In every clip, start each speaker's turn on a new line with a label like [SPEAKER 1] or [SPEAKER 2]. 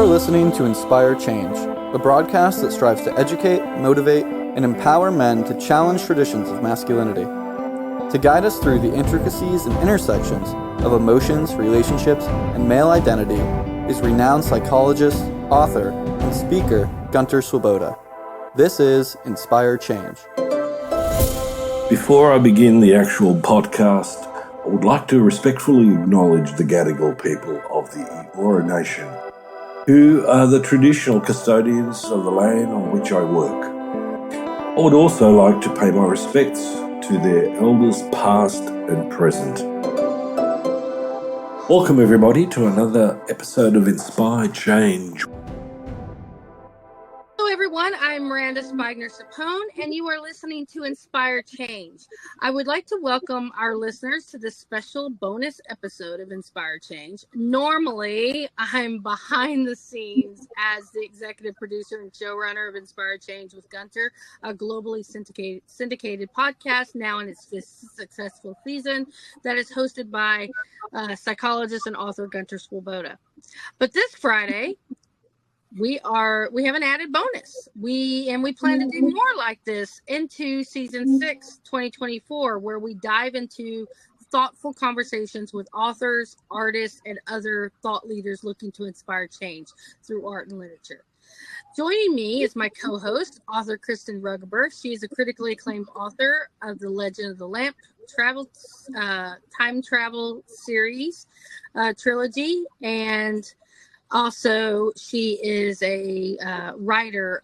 [SPEAKER 1] You're listening to Inspire Change, a broadcast that strives to educate, motivate, and empower men to challenge traditions of masculinity. To guide us through the intricacies and intersections of emotions, relationships, and male identity is renowned psychologist, author, and speaker Gunter. This is Inspire Change.
[SPEAKER 2] Before I begin the actual podcast, I would like to respectfully acknowledge the Gadigal people of the Eora Nation, who are the traditional custodians of the land on which I work. I would also like to pay my respects to their elders past and present. Welcome everybody to another episode of Inspire Change.
[SPEAKER 3] Hello everyone, I'm Miranda Spigener-Sapon and you are listening to Inspire Change. I would like to welcome our listeners to this special bonus episode of Inspire Change. Normally, I'm behind the scenes as the executive producer and showrunner of Inspire Change with Gunter, a globally syndicated podcast now in its fifth successful season that is hosted by psychologist and author Gunter. But this Friday, we have an added bonus. We plan to do more like this into season 6, 2024, where we dive into thoughtful conversations with authors, artists, and other thought leaders looking to inspire change through art and literature. Joining me is my co-host, author Kristen Ruggeber. She is a critically acclaimed author of the Legend of the Lamp time travel series trilogy, and also, she is a writer,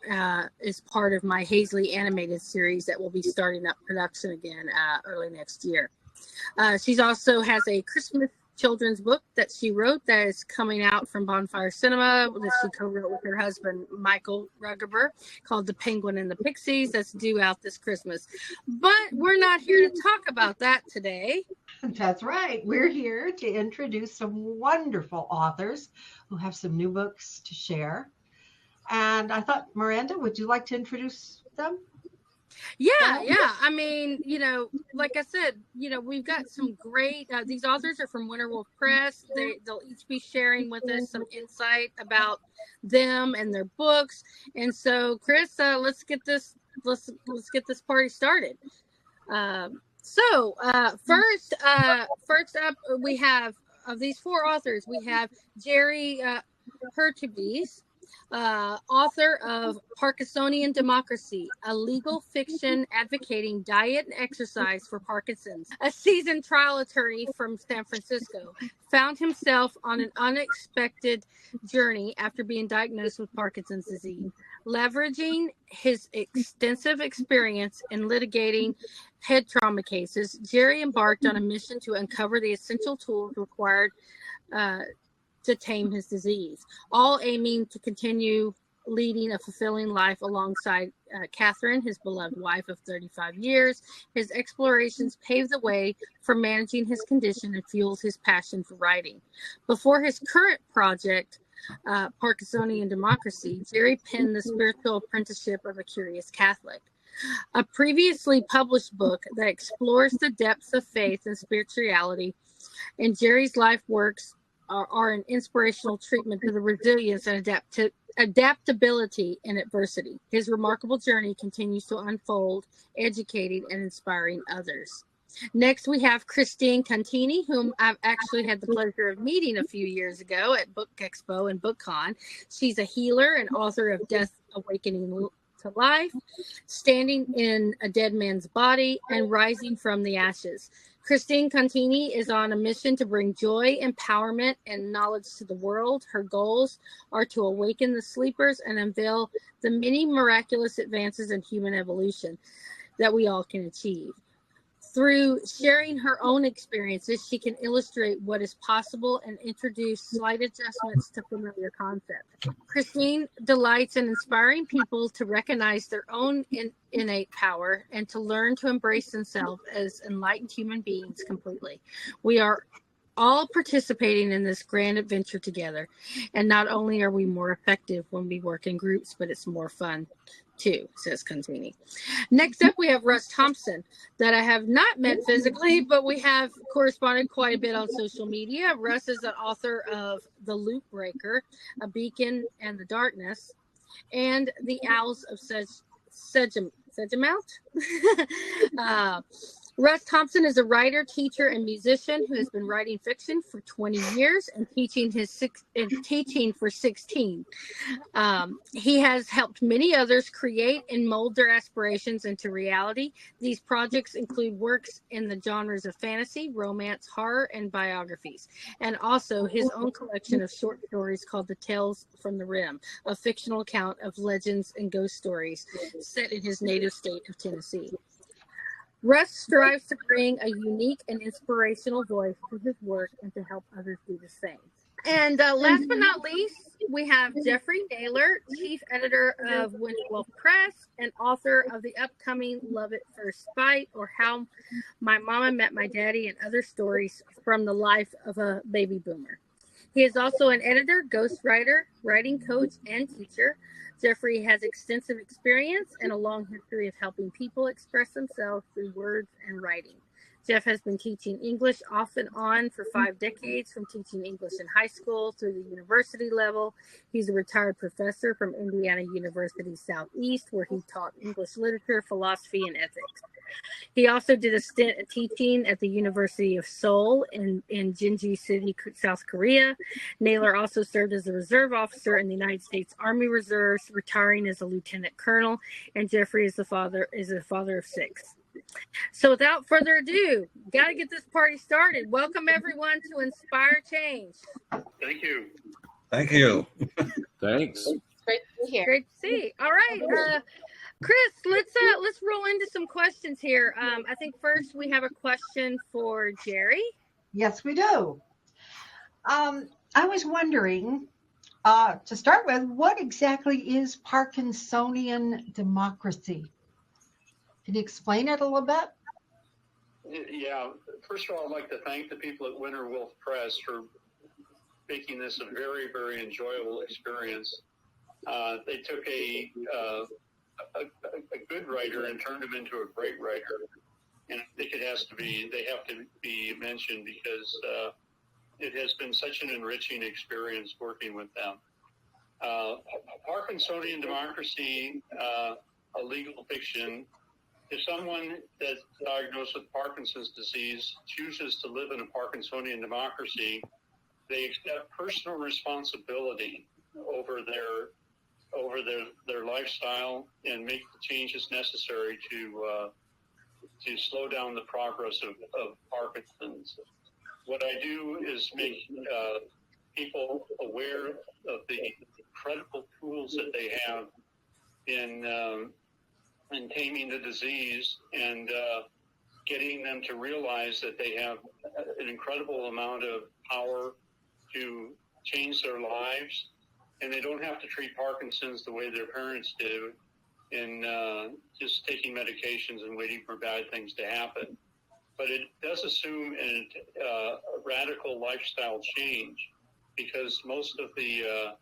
[SPEAKER 3] is part of my Hazley animated series that will be starting up production again early next year. She also has a Christmas children's book that she wrote that is coming out from Bonfire Cinema that she co-wrote with her husband, Michael Ruggeber, called The Penguin and the Pixies, that's due out this Christmas. But we're not here to talk about that today.
[SPEAKER 4] That's right. We're here to introduce some wonderful authors who have some new books to share. And I thought, Miranda, would you like to introduce them?
[SPEAKER 3] Yeah. I mean, like I said, we've got some great, these authors are from Winterwolf Press. They'll each be sharing with us some insight about them and their books. And so, Chris, let's get this party started. First up, we have, of these four authors, we have Jerry Hurtubise, author of Parkinsonian Democracy, a legal fiction advocating diet and exercise for Parkinson's. A seasoned trial attorney from San Francisco found himself on an unexpected journey after being diagnosed with Parkinson's disease. Leveraging his extensive experience in litigating head trauma cases, Jerry embarked on a mission to uncover the essential tools required to tame his disease, all aiming to continue leading a fulfilling life alongside Catherine, his beloved wife of 35 years. His explorations pave the way for managing his condition and fuels his passion for writing. Before his current project, Parkinsonian Democracy, Jerry penned The Spiritual Apprenticeship of a Curious Catholic, a previously published book that explores the depths of faith and spirituality. And Jerry's life works are an inspirational treatment to the resilience and adaptability in adversity. His remarkable journey continues to unfold, educating and inspiring others. Next, we have Christine Contini, whom I've actually had the pleasure of meeting a few years ago at Book Expo and BookCon. She's a healer and author of Death Awakening to Life, Standing in a Dead Man's Body, and Rising from the Ashes. Christine Contini is on a mission to bring joy, empowerment, and knowledge to the world. Her goals are to awaken the sleepers and unveil the many miraculous advances in human evolution that we all can achieve. Through sharing her own experiences, she can illustrate what is possible and introduce slight adjustments to familiar concepts. Christine delights in inspiring people to recognize their own innate power and to learn to embrace themselves as enlightened human beings completely. We are all participating in this grand adventure together, and not only are we more effective when we work in groups, but it's more fun too, says Contini. Next up, we have Russ Thompson, that I have not met physically, but we have corresponded quite a bit on social media. Russ is an author of The Loop Breaker, A Beacon and the Darkness, and The Owls of Sedgemount. Russ Thompson is a writer, teacher, and musician who has been writing fiction for 20 years and teaching for 16. He has helped many others create and mold their aspirations into reality. These projects include works in the genres of fantasy, romance, horror, and biographies, and also his own collection of short stories called The Tales from the Rim, a fictional account of legends and ghost stories set in his native state of Tennessee. Russ strives to bring a unique and inspirational voice to his work and to help others do the same. And last but not least, we have Jeffrey Naylor, Chief Editor of Winterwolf Press and author of the upcoming Love at First Bite, or How My Mama Met My Daddy, and other stories from the life of a baby boomer. He is also an editor, ghostwriter, writing coach, and teacher. Jeffrey has extensive experience and a long history of helping people express themselves through words and writing. Jeff has been teaching English off and on for 5 decades, from teaching English in high school through the university level. He's a retired professor from Indiana University Southeast, where he taught English literature, philosophy, and ethics. He also did a stint of teaching at the University of Seoul in Jeonju City, South Korea. Naylor also served as a reserve officer in the United States Army Reserves, retiring as a lieutenant colonel. And Jeffrey is a father of 6. So without further ado, got to get this party started. Welcome everyone to Inspire Change.
[SPEAKER 5] Thank you.
[SPEAKER 2] Thank you.
[SPEAKER 6] Thanks.
[SPEAKER 3] Great to be here. Great to see. All right, Chris, let's roll into some questions here. I think first we have a question for Jerry.
[SPEAKER 4] Yes, we do. I was wondering, to start with, what exactly is Parkinsonian democracy? Can you explain it a little bit?
[SPEAKER 5] Yeah. First of all, I'd like to thank the people at Winterwolf Press for making this a very, very enjoyable experience. They took a good writer and turned him into a great writer, and I think they have to be mentioned because it has been such an enriching experience working with them. Parkinsonian democracy, a legal fiction. If someone that's diagnosed with Parkinson's disease chooses to live in a Parkinsonian democracy, they accept personal responsibility over their lifestyle and make the changes necessary to slow down the progress of Parkinson's. What I do is make people aware of the incredible tools that they have in taming the disease and getting them to realize that they have an incredible amount of power to change their lives, and they don't have to treat Parkinson's the way their parents do in just taking medications and waiting for bad things to happen. But it does assume a radical lifestyle change, because most of the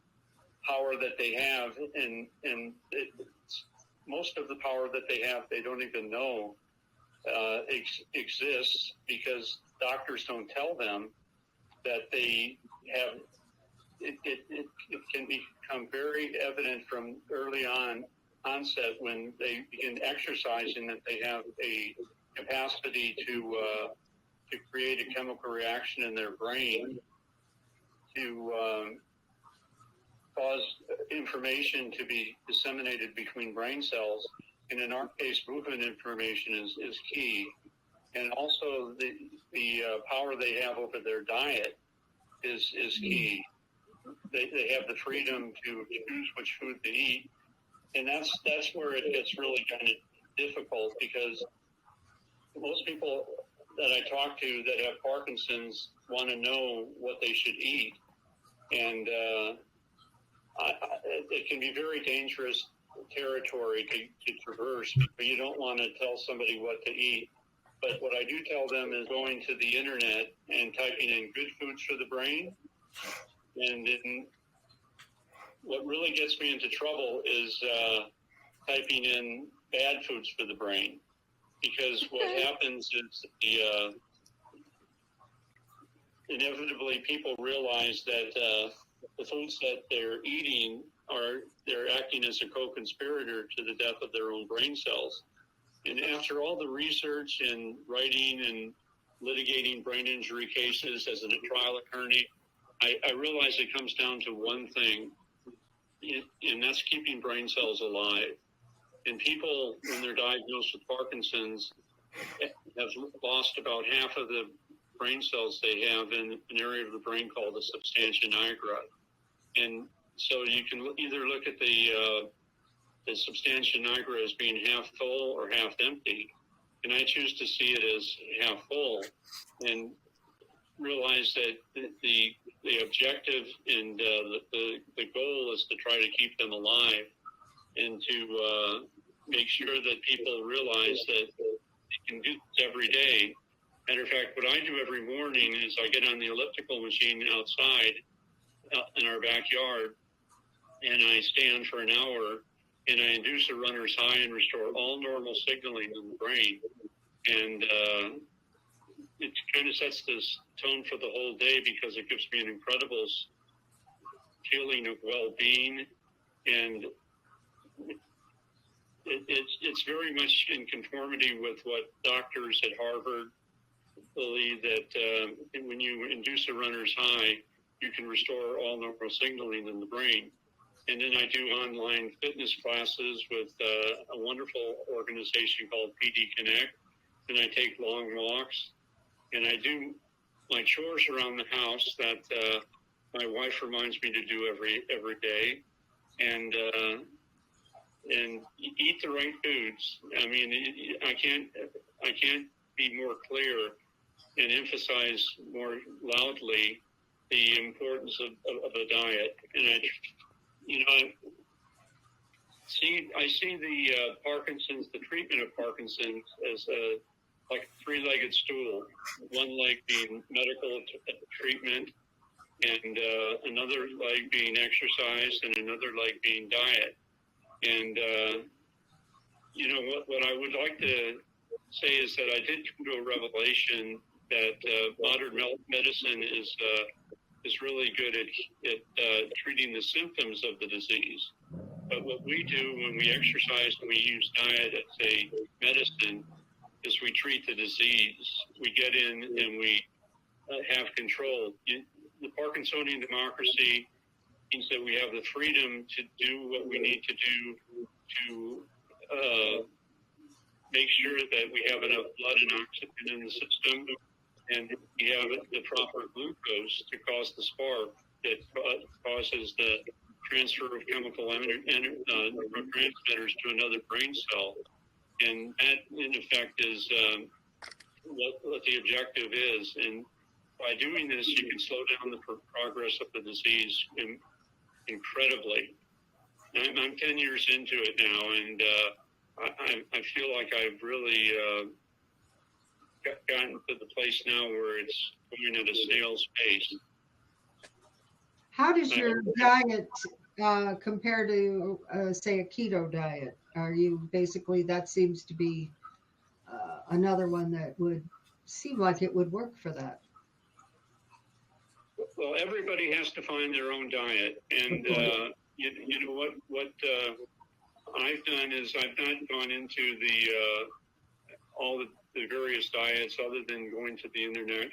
[SPEAKER 5] power that they have, most of the power that they have, they don't even know exists, because doctors don't tell them that they have. It can become very evident from early onset when they begin exercising that they have a capacity to create a chemical reaction in their brain to cause information to be disseminated between brain cells. And in our case, movement information is key. And also the power they have over their diet is key. They have the freedom to choose which food to eat. And that's where it gets really kind of difficult, because most people that I talk to that have Parkinson's want to know what they should eat. And it can be very dangerous territory to traverse, but you don't want to tell somebody what to eat. But what I do tell them is going to the internet and typing in good foods for the brain. And then what really gets me into trouble is typing in bad foods for the brain, because what happens is inevitably people realize that the foods that they're eating they're acting as a co-conspirator to the death of their own brain cells. And after all the research and writing and litigating brain injury cases as a trial attorney, I realize it comes down to one thing, and that's keeping brain cells alive. And people, when they're diagnosed with Parkinson's, have lost about half of the brain cells they have in an area of the brain called the substantia nigra. And so you can either look at the substantia nigra as being half full or half empty. And I choose to see it as half full and realize that the objective and the goal is to try to keep them alive and to make sure that people realize that they can do this every day. Matter of fact, what I do every morning is I get on the elliptical machine outside in our backyard, and I stand for an hour, and I induce a runner's high and restore all normal signaling in the brain. And it kind of sets this tone for the whole day because it gives me an incredible feeling of well-being, and it's very much in conformity with what doctors at Harvard believe, that when you induce a runner's high, you can restore all normal signaling in the brain. And then I do online fitness classes with a wonderful organization called PD Connect. And I take long walks, and I do my chores around the house that my wife reminds me to do every day, and eat the right foods. I mean, I can't be more clear and emphasize more loudly the importance of a diet. And I see the Parkinson's, the treatment of Parkinson's, as like a three-legged stool. One leg being medical treatment, and another leg being exercise, and another leg being diet. And what I would like to say is that I did come to a revelation that modern medicine is really good at treating the symptoms of the disease. But what we do when we exercise and we use diet as a medicine is we treat the disease. We get in and we have control. The Parkinsonian democracy means that we have the freedom to do what we need to do to make sure that we have enough blood and oxygen in the system, and we have the proper glucose to cause the spark that causes the transfer of chemical neurotransmitters to another brain cell. And that, in effect, is what the objective is. And by doing this, you can slow down the progress of the disease incredibly. I'm 10 years into it now, and I feel like I've really gotten to the place now where it's going at a snail's pace.
[SPEAKER 4] How does your diet compare to, say, a keto diet? Are you basically, that seems to be another one that would seem like it would work for that?
[SPEAKER 5] Well, everybody has to find their own diet, and you know what I've done is I've not gone into all the various diets other than going to the internet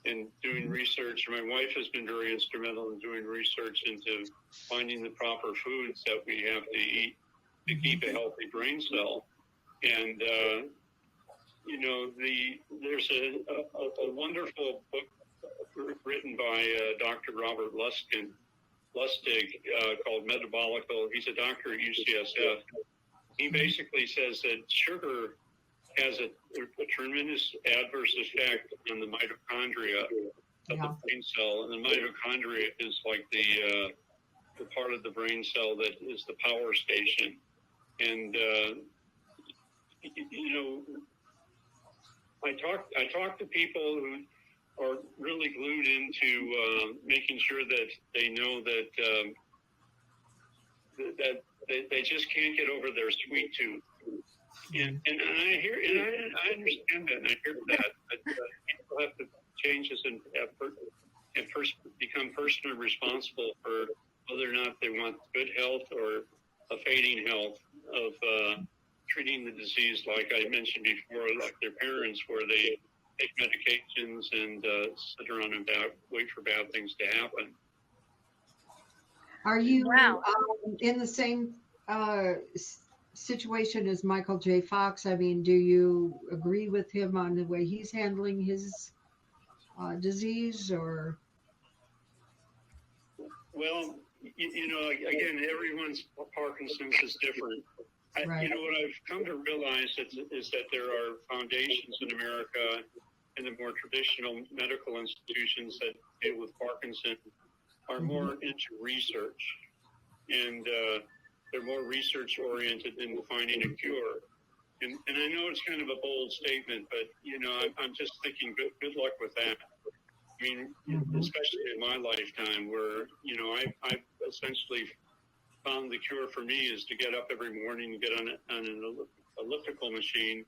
[SPEAKER 5] and doing research. My wife has been very instrumental in doing research into finding the proper foods that we have to eat to keep a healthy brain cell. And there's a wonderful book written by Dr. Robert Lustig called Metabolical. He's a doctor at UCSF. He basically says that sugar has a tremendous adverse effect on the mitochondria of the brain cell, and the mitochondria is like the part of the brain cell that is the power station. And I talk to people who are really glued into making sure that they know that they just can't get over their sweet tooth. And I hear, and I understand that, and I hear that. But people have to change this and first become personally responsible for whether or not they want good health or a fading health of treating the disease, like I mentioned before, like their parents, where they take medications and sit around and wait for bad things to happen.
[SPEAKER 4] Are you in the same situation as Michael J. Fox? I mean, do you agree with him on the way he's handling his disease, or?
[SPEAKER 5] Well, you know, again, everyone's Parkinson's is different.
[SPEAKER 4] Right.
[SPEAKER 5] You know, what I've come to realize is that there are foundations in America and the more traditional medical institutions that deal with Parkinson are more into research, and they're more research oriented in finding a cure. And I know it's kind of a bold statement, but you know, I'm just thinking good luck with that. I mean, especially in my lifetime, where you know I've essentially found the cure for me is to get up every morning and get on an elliptical machine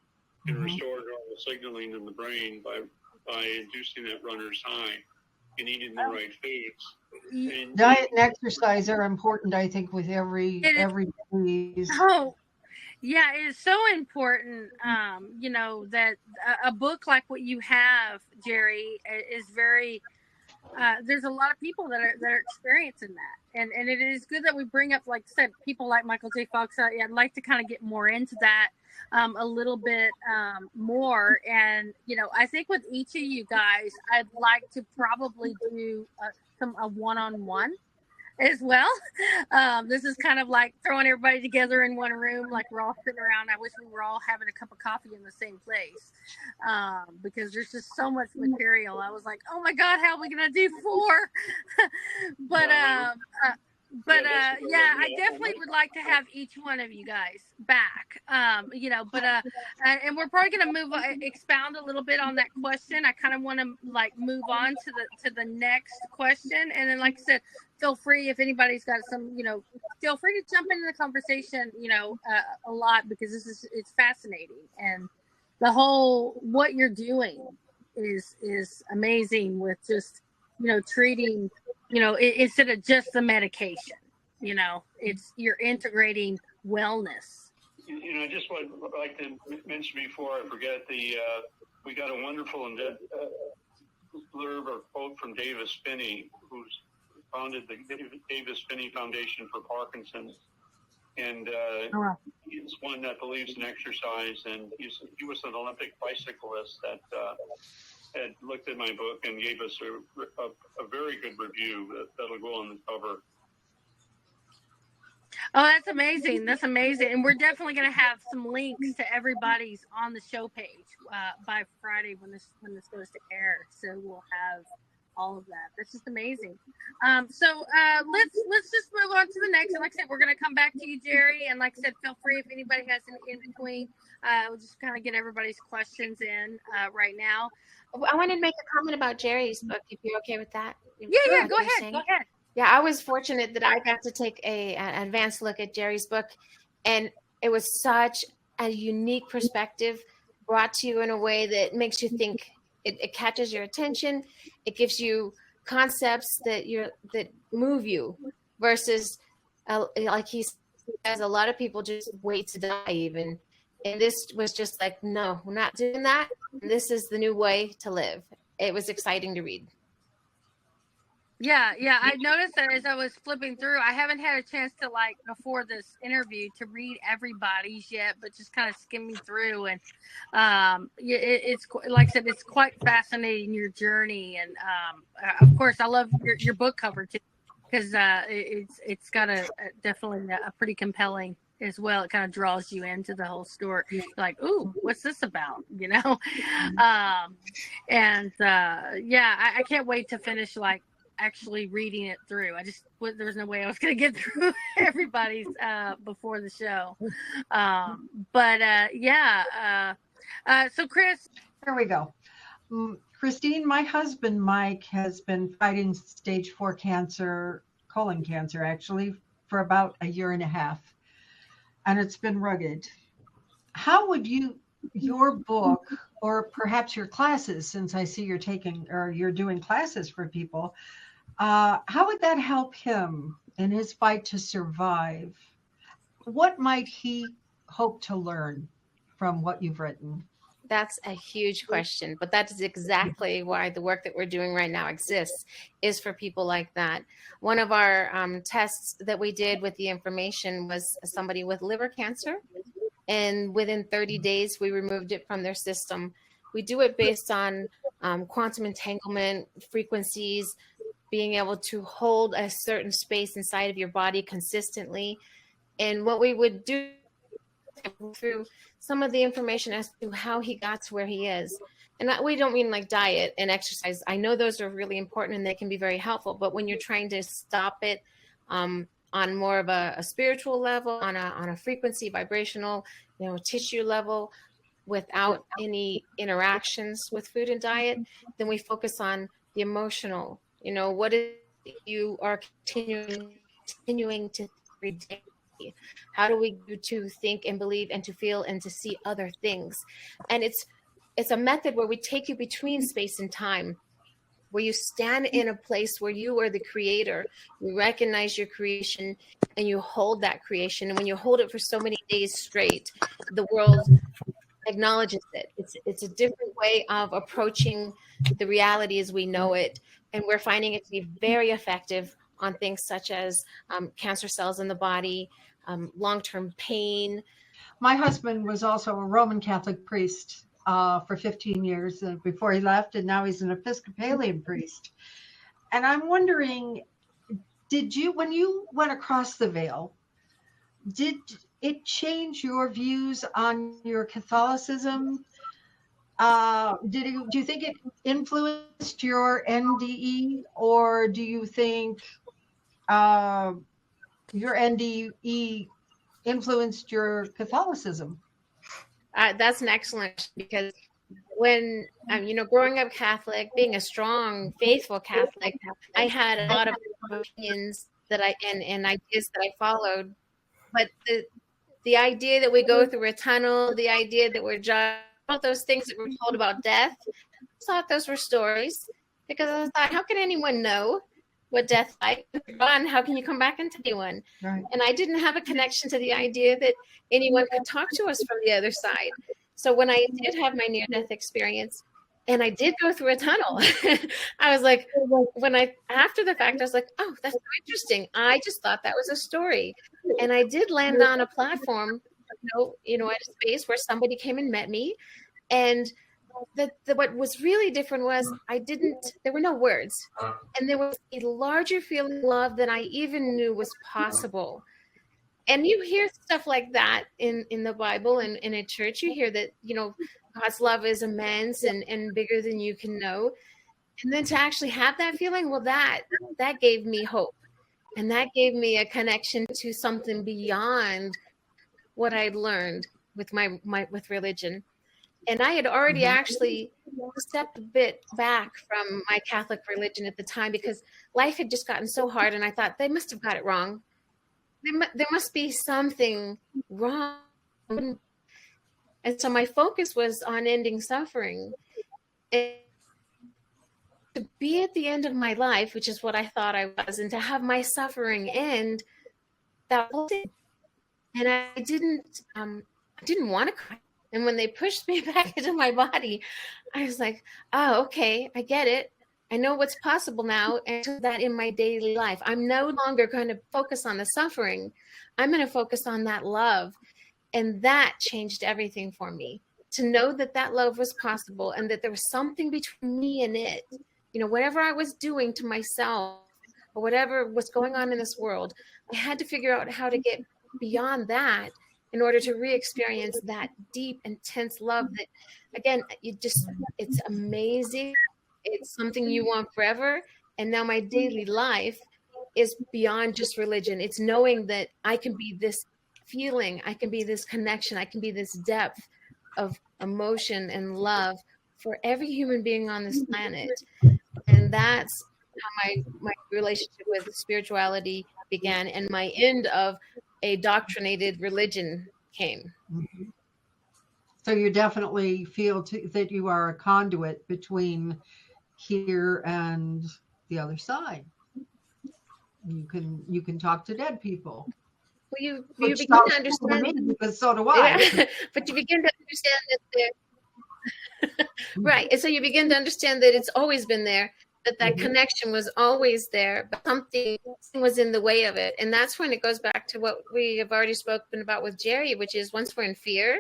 [SPEAKER 5] and restore normal signaling in the brain by inducing that runner's high and eating the right foods. And
[SPEAKER 4] diet and exercise are important, I think, with every disease.
[SPEAKER 3] Oh, yeah, it is so important. You know, that a book like what you have, Jerry, is very. There's a lot of people that are experiencing that, and it is good that we bring up, like I said, people like Michael J. Fox. I'd like to kind of get more into that a little bit more, and you know, I think with each of you guys, I'd like to probably do a one-on-one as well. This is kind of like throwing everybody together in one room, like we're all sitting around. I wish we were all having a cup of coffee in the same place, because there's just so much material. I was like, oh my God, how are we going to do 4? But yeah, I definitely would like to have each one of you guys back. You know, but and we're probably going to expound a little bit on that question. I kind of want to like move on to the next question, and then like I said, feel free if anybody's got some, you know, feel free to jump into the conversation, you know, a lot, because it's fascinating, and the whole what you're doing is amazing with just, you know, treating, you know, instead of just the medication, you know, you're integrating wellness.
[SPEAKER 5] You know, I just would like to mention before I forget we got a wonderful blurb or quote from Davis Finney, who's founded the Davis Finney Foundation for Parkinson's, and he's one that believes in exercise, and he was an Olympic bicyclist that had looked at my book and gave us a very good review that'll go on the cover.
[SPEAKER 3] Oh, that's amazing. That's amazing. And we're definitely going to have some links to everybody's on the show page by Friday when this goes to air. So we'll have all of that. That's just amazing. So let's just move on to the next. And like I said, we're going to come back to you, Jerry. And like I said, feel free if anybody has an in between. We'll just kind of get everybody's questions in right now.
[SPEAKER 6] I wanted to make a comment about Jerry's book, if you're okay with that.
[SPEAKER 3] Yeah, go ahead.
[SPEAKER 6] Yeah, I was fortunate that I got to take an advanced look at Jerry's book, and it was such a unique perspective brought to you in a way that makes you think. It catches your attention. It gives you concepts that move you, versus like he says, a lot of people just wait to die even. And this was just like, no, we're not doing that. This is the new way to live. It was exciting to read.
[SPEAKER 3] Yeah. I noticed that as I was flipping through. I haven't had a chance to, like, before this interview, to read everybody's yet, but just kind of skimming through. And it's like I said, it's quite fascinating, your journey. And of course, I love your book cover too, because it's got definitely a pretty compelling as well. It kind of draws you into the whole story. You're like, ooh, what's this about? You know? I can't wait to finish, like, actually reading it through. There was no way I was going to get through everybody's before the show. So Chris.
[SPEAKER 4] There we go. Christine, my husband, Mike, has been fighting stage 4 cancer, colon cancer, actually, for about a year and a half. and it's been rugged. How would your book, or perhaps your classes, since I see you're doing classes for people, how would that help him in his fight to survive? What might he hope to learn from what you've written?
[SPEAKER 6] That's a huge question, but that is exactly why the work that we're doing right now exists, is for people like that. One of our tests that we did with the information was somebody with liver cancer, and within 30 days, we removed it from their system. We do it based on quantum entanglement, frequencies, being able to hold a certain space inside of your body consistently. And what we would do through some of the information as to how he got to where he is. And we don't mean like diet and exercise. I know those are really important and they can be very helpful, but when you're trying to stop it on more of a spiritual level, on a frequency, vibrational, tissue level, without any interactions with food and diet, then we focus on the emotional. What is you are continuing to every day? How do we do to think and believe and to feel and to see other things? And it's a method where we take you between space and time, where you stand in a place where you are the creator, you recognize your creation, and you hold that creation. And when you hold it for so many days straight, the world acknowledges it. It's a different way of approaching the reality as we know it. And we're finding it to be very effective on things such as cancer cells in the body, long-term pain.
[SPEAKER 4] My husband was also a Roman Catholic priest for 15 years before he left, and now he's an Episcopalian priest. And I'm wondering, when you went across the veil, did it change your views on your Catholicism? Do you think it influenced your NDE, or do you think your NDE influenced your Catholicism?
[SPEAKER 6] That's an excellent question, because when growing up Catholic, being a strong, faithful Catholic, I had a lot of opinions and ideas that I followed. But the idea that we go through a tunnel, the idea that we're judged, all those things that we're told about death, I thought those were stories, because I thought, how can anyone know what death is like? How can you come back into anyone?
[SPEAKER 4] Right.
[SPEAKER 6] And I didn't have a connection to the idea that anyone could talk to us from the other side. So when I did have my near-death experience, and I did go through a tunnel, I was like, after the fact, I was like, oh, that's so interesting. I just thought that was a story. And I did land on a platform, at a space where somebody came and met me. And what was really different was there were no words. And there was a larger feeling of love than I even knew was possible. And you hear stuff like that in the Bible and in a church. You hear that, God's love is immense and bigger than you can know. And then to actually have that feeling, well, that gave me hope. And that gave me a connection to something beyond what I'd learned with with religion. And I had already actually stepped a bit back from my Catholic religion at the time, because life had just gotten so hard. And I thought, they must have got it wrong. There must be something wrong. And so my focus was on ending suffering. And to be at the end of my life, which is what I thought I was, and to have my suffering end, that was it. And I didn't want to cry. And when they pushed me back into my body, I was like, oh, okay, I get it. I know what's possible now, and do that in my daily life. I'm no longer going to focus on the suffering. I'm going to focus on that love. And that changed everything for me, to know that love was possible and that there was something between me and it. Whatever I was doing to myself or whatever was going on in this world, I had to figure out how to get beyond that in order to re-experience that deep, intense love that, again, it's amazing. It's something you want forever. And now my daily life is beyond just religion. It's knowing that I can be this feeling, I can be this connection, I can be this depth of emotion and love for every human being on this planet. And that's how my relationship with spirituality began, and my end of a doctrinated religion came.
[SPEAKER 4] Mm-hmm. So you definitely feel that you are a conduit between here and the other side. You can talk to dead people.
[SPEAKER 6] Well, you
[SPEAKER 4] Which
[SPEAKER 6] begin to
[SPEAKER 4] sounds cool to
[SPEAKER 6] understand,
[SPEAKER 4] me, because so do I.
[SPEAKER 6] yeah, but you begin to understand that right. And so you begin to understand that it's always been there, that
[SPEAKER 4] Mm-hmm.
[SPEAKER 6] connection was always there, but something was in the way of it. And that's when it goes back to what we have already spoken about with Jerry, which is once we're in fear,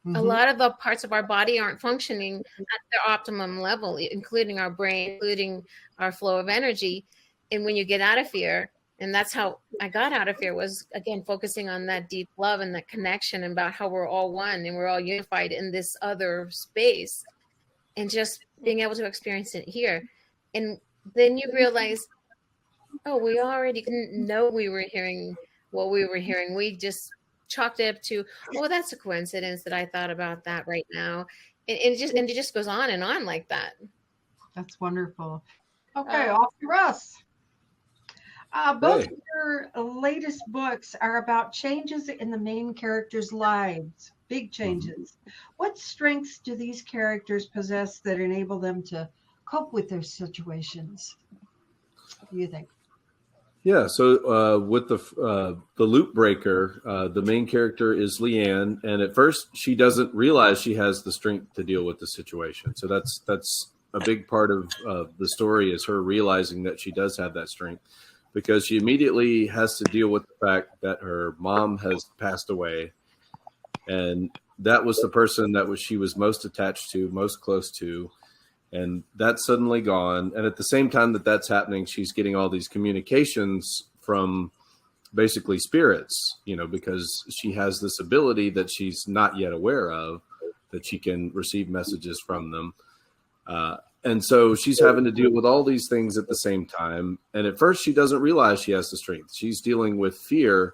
[SPEAKER 4] Mm-hmm.
[SPEAKER 6] a lot of the parts of our body aren't functioning at their optimum level, including our brain, including our flow of energy. And when you get out of fear, and that's how I got out of fear, was again focusing on that deep love and that connection, and about how we're all one and we're all unified in this other space, and just being able to experience it here. And then you realize, oh, we already didn't know we were hearing what we were hearing. We just chalked it up to, oh, that's a coincidence that I thought about that right now. And it just goes on and on like that.
[SPEAKER 4] That's wonderful. Okay, off to Russ. Both of your latest books are about changes in the main characters' lives, big changes. What strengths do these characters possess that enable them to cope with their situations? What do you think?
[SPEAKER 7] Yeah, so with the loop breaker, the main character is Leanne, and at first she doesn't realize she has the strength to deal with the situation. So that's a big part of the story, is her realizing that she does have that strength, because she immediately has to deal with the fact that her mom has passed away, and that was the person that she was most attached to, most close to. And that's suddenly gone. And at the same time that that's happening, she's getting all these communications from basically spirits, because she has this ability that she's not yet aware of, that she can receive messages from them. And so she's having to deal with all these things at the same time. And at first she doesn't realize she has the strength. She's dealing with fear.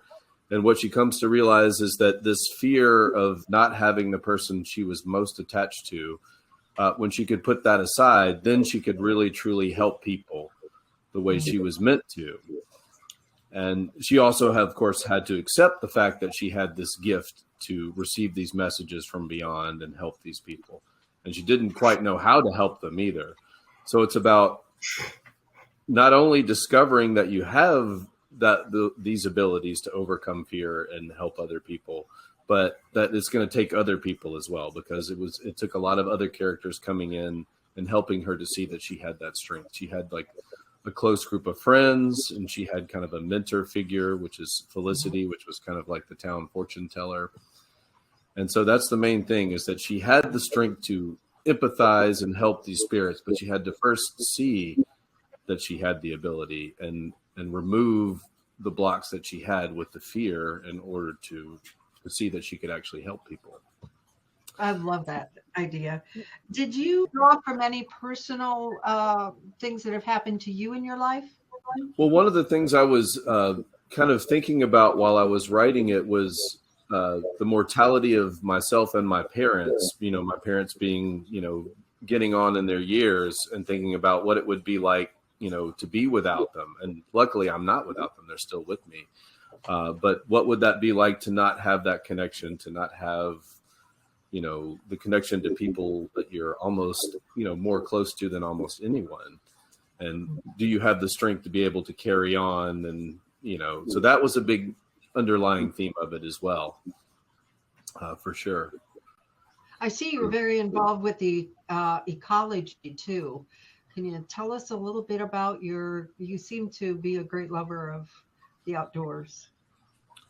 [SPEAKER 7] And what she comes to realize is that this fear of not having the person she was most attached to, when she could put that aside, then she could really, truly help people the way she was meant to. And she also, of course, had to accept the fact that she had this gift to receive these messages from beyond and help these people. And she didn't quite know how to help them either. So it's about not only discovering that you have these abilities to overcome fear and help other people, but that it's going to take other people as well, because it took a lot of other characters coming in and helping her to see that she had that strength. She had like a close group of friends, and she had kind of a mentor figure, which is Felicity, which was kind of like the town fortune teller. And so that's the main thing, is that she had the strength to empathize and help these spirits, but she had to first see that she had the ability and remove the blocks that she had with the fear in order to see that she could actually help people.
[SPEAKER 4] I love that idea. Did you draw from any personal things that have happened to you in your life?
[SPEAKER 7] Well, one of the things I was kind of thinking about while I was writing it was the mortality of myself and my parents, my parents being, getting on in their years, and thinking about what it would be like, to be without them. And luckily I'm not without them. They're still with me. But what would that be like to not have that connection, to not have, the connection to people that you're almost, more close to than almost anyone? And do you have the strength to be able to carry on? And, so that was a big underlying theme of it as well, for sure.
[SPEAKER 4] I see you're very involved with the ecology too. Can you tell us a little bit about you seem to be a great lover of the outdoors.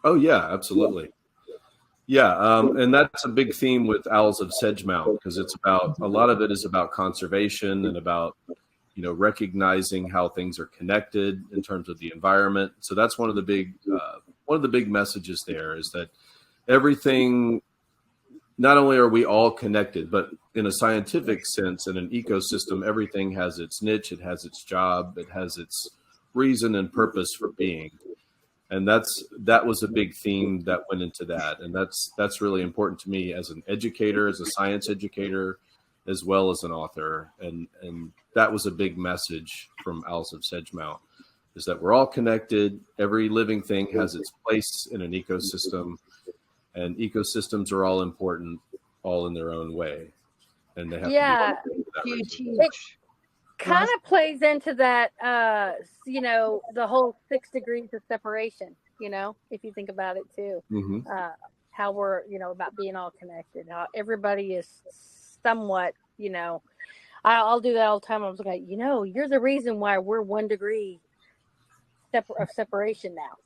[SPEAKER 7] Oh, yeah, absolutely. Yeah, and that's a big theme with Owls of Sedgemount, because it's about, a lot of it is about conservation and about, recognizing how things are connected in terms of the environment. So that's one of the big messages there, is that everything, not only are we all connected, but in a scientific sense, in an ecosystem, everything has its niche, it has its job, it has its reason and purpose for being. And that was a big theme that went into that. And that's really important to me as an educator, as a science educator, as well as an author. And that was a big message from Owls of Sedgemount. is that we're all connected. Every living thing has its place in an ecosystem, and ecosystems are all important, all in their own way. And they have to be for that reason.
[SPEAKER 3] It kind of plays into that, the whole 6 degrees of separation, if you think about it too. How we're, about being all connected. How everybody is somewhat, I'll do that all the time. I was like, you're the reason why we're 1 degree of separation now,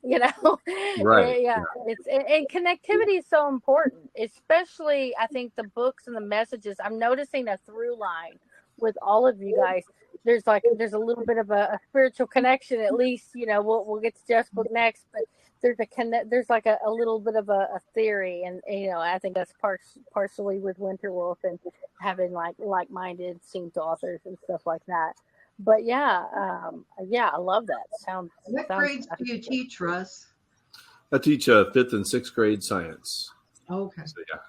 [SPEAKER 7] Right.
[SPEAKER 3] Yeah. And connectivity is so important, especially I think the books and the messages. I'm noticing a through line with all of you guys. There's a little bit of a spiritual connection, at least, we'll get to Jeff's book next, but there's like a little bit of a theory, and I think that's partially with Winterwolf and having like-minded synced authors and stuff like that. But I love that.
[SPEAKER 4] What grades do you teach, Russ?
[SPEAKER 7] I teach 5th and 6th grade science.
[SPEAKER 4] Okay.
[SPEAKER 7] So, yeah.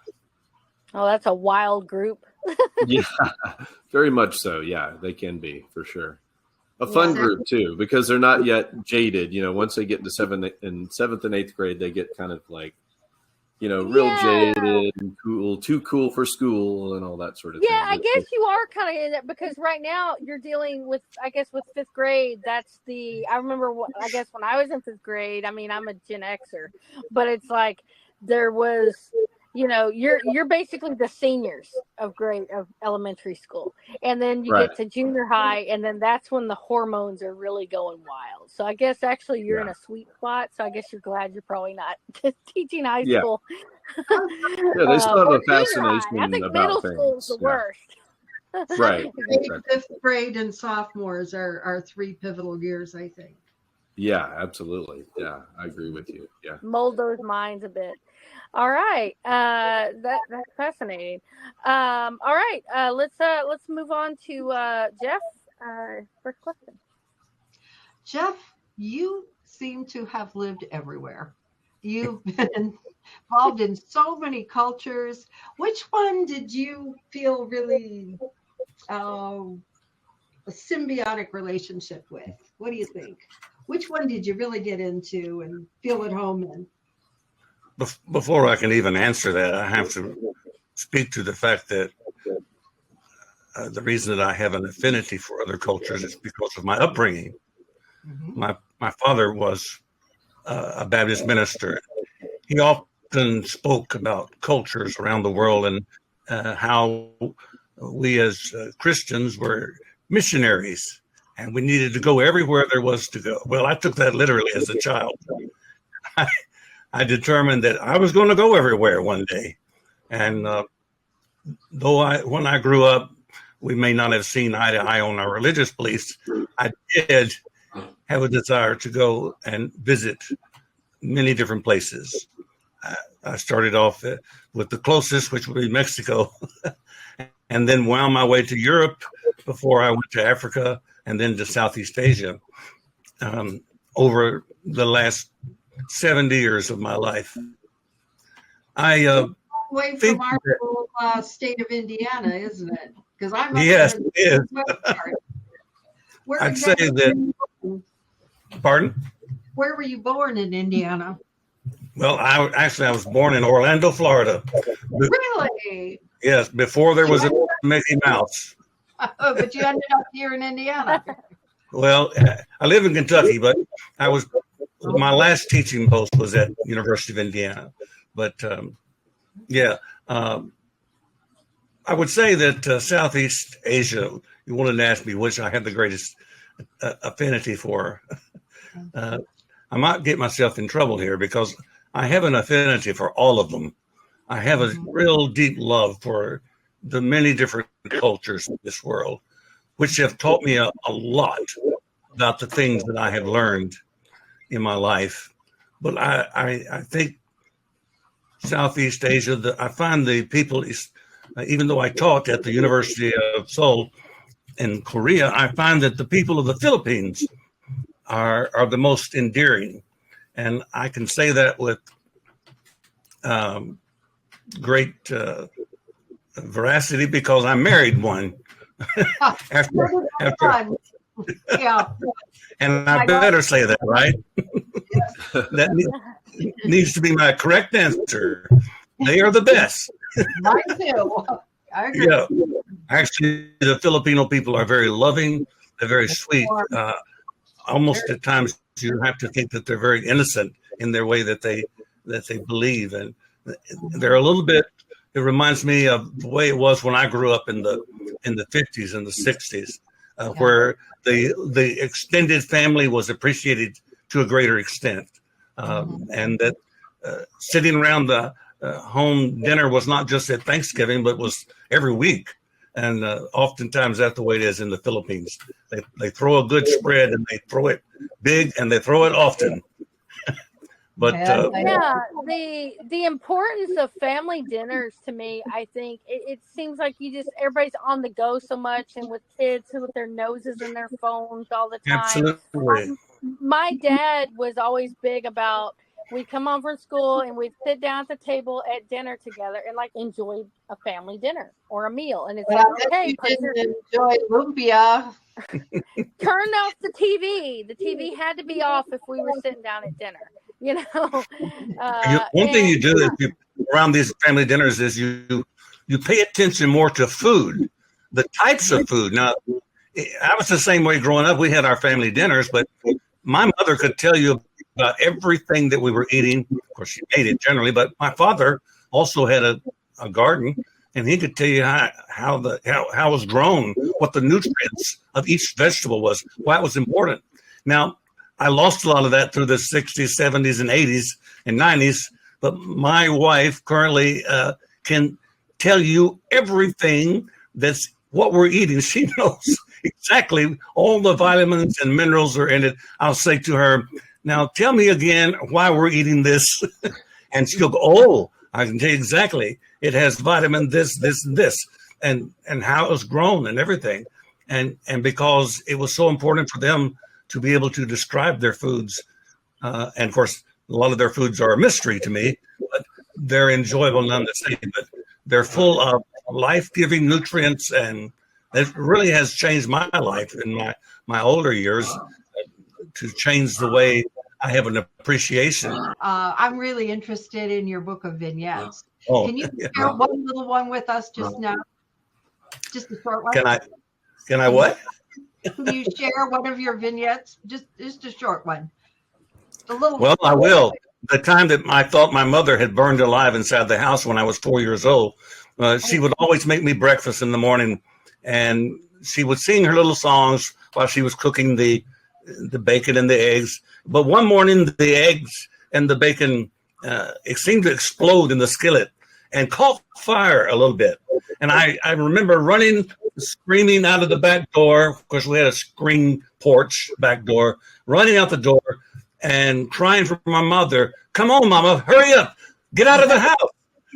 [SPEAKER 3] Oh, that's a wild group.
[SPEAKER 7] Yeah, very much so. Yeah, they can be, for sure. A fun group too, because they're not yet jaded. Once they get into 7th and 8th grade, they get kind of like, real jaded and cool, too cool for school and all that sort of thing.
[SPEAKER 3] Yeah, I guess you are kind of in it, because right now you're dealing with, I guess, with 5th grade. I remember, I guess, when I was in 5th grade, I mean, I'm a Gen Xer, but it's like there was, you're basically the seniors of elementary school, and then you get to junior high, and then that's when the hormones are really going wild. So I guess actually you're in a sweet spot. So I guess you're glad you're probably not teaching high school.
[SPEAKER 7] Yeah, they still have a fascination.
[SPEAKER 3] I think
[SPEAKER 7] about
[SPEAKER 3] middle
[SPEAKER 7] things.
[SPEAKER 3] school is the worst.
[SPEAKER 7] Right.
[SPEAKER 4] 5th grade and sophomores are 3 pivotal years, I think.
[SPEAKER 7] Yeah, absolutely. Yeah, I agree with you. Yeah.
[SPEAKER 3] Mold those minds a bit. All right. That's fascinating. All right. Let's move on to Jeff. First question.
[SPEAKER 4] Jeff, you seem to have lived everywhere. You've been involved in so many cultures. Which one did you feel really a symbiotic relationship with? What do you think? Which one did you really get into and feel at home in?
[SPEAKER 8] Before I can even answer that, I have to speak to the fact that the reason that I have an affinity for other cultures is because of my upbringing. My father was a Baptist minister. He often spoke about cultures around the world and how we as Christians were missionaries and we needed to go everywhere there was to go. Well, I took that literally as a child. I determined that I was going to go everywhere one day. And when I grew up, we may not have seen eye to eye on our religious beliefs. I did have a desire to go and visit many different places. I started off with the closest, which would be Mexico, and then wound my way to Europe before I went to Africa and then to Southeast Asia over the last 70 years of my life. I
[SPEAKER 4] away from our little state of Indiana, isn't it? Because I'm
[SPEAKER 8] yes, it is. I'd say that. Pardon?
[SPEAKER 4] Where were you born in Indiana?
[SPEAKER 8] Well, I was born in Orlando, Florida.
[SPEAKER 4] Really?
[SPEAKER 8] Yes, before there was a Mickey Mouse.
[SPEAKER 4] Oh, but you ended up here in Indiana.
[SPEAKER 8] Well, I live in Kentucky, but my last teaching post was at University of Indiana. But I would say that Southeast Asia, you wanted to ask me which I had the greatest affinity for. I might get myself in trouble here because I have an affinity for all of them. I have a real deep love for the many different cultures in this world, which have taught me a lot about the things that I have learned in my life. But I think Southeast Asia, I find the people, even though I taught at the University of Seoul in Korea, I find that the people of the Philippines are the most endearing. And I can say that with great veracity because I married one. after
[SPEAKER 4] Yeah.
[SPEAKER 8] And I better say that, right? That needs to be my correct answer. They are the best.
[SPEAKER 4] Mine too. I agree.
[SPEAKER 8] Yeah. Actually, the Filipino people are very loving. They're very sweet. Almost at times you have to think that they're very innocent in their way that they believe. And they're a little bit, it reminds me of the way it was when I grew up in the 50s and the 60s, where the extended family was appreciated to a greater extent. And that sitting around the home dinner was not just at Thanksgiving, but was every week. And oftentimes that's the way it is in the Philippines. They throw a good spread and they throw it big and they throw it often. But
[SPEAKER 3] the importance of family dinners to me, I think it seems like everybody's on the go so much, and with kids with their noses in their phones all the time.
[SPEAKER 8] Absolutely.
[SPEAKER 3] My dad was always big about, we'd come home from school and we'd sit down at the table at dinner together and like enjoy a family dinner or a meal. And it's
[SPEAKER 4] you didn't enjoy lumpia.
[SPEAKER 3] Turn off the TV. The TV had to be off if we were sitting down at dinner. You know,
[SPEAKER 8] one thing you do around these family dinners is you pay attention more to food, the types of food. Now, I was the same way growing up. We had our family dinners, but my mother could tell you about everything that we were eating. Of course, she ate it generally, but my father also had a garden, and he could tell you how it was grown, what the nutrients of each vegetable was, why it was important. Now, I lost a lot of that through the 60s, 70s, and 80s and 90s, but my wife currently can tell you everything that's what we're eating. She knows exactly all the vitamins and minerals are in it. I'll say to her, now tell me again why we're eating this. And she'll go, oh, I can tell you exactly. It has vitamin this, this, and this, and how it was grown and everything. And because it was so important for them to be able to describe their foods. And of course, a lot of their foods are a mystery to me, but they're enjoyable none the same. But they're full of life-giving nutrients, and it really has changed my life in my older years to change the way I have an appreciation.
[SPEAKER 4] I'm really interested in your book of vignettes.
[SPEAKER 8] Oh,
[SPEAKER 4] can you share one little one with us just now? Just a short one.
[SPEAKER 8] Can I what?
[SPEAKER 4] Can you share one of your vignettes? Just a short one.
[SPEAKER 8] Well, I will. The time that I thought my mother had burned alive inside the house when I was 4 years old, she would always make me breakfast in the morning, and she would sing her little songs while she was cooking the bacon and the eggs. But one morning, the eggs and the bacon, it seemed to explode in the skillet and caught fire a little bit. And I remember running, screaming out of the back door. Of course, we had a screen porch back door, running out the door and crying for my mother, come on, Mama, hurry up, get out of the house.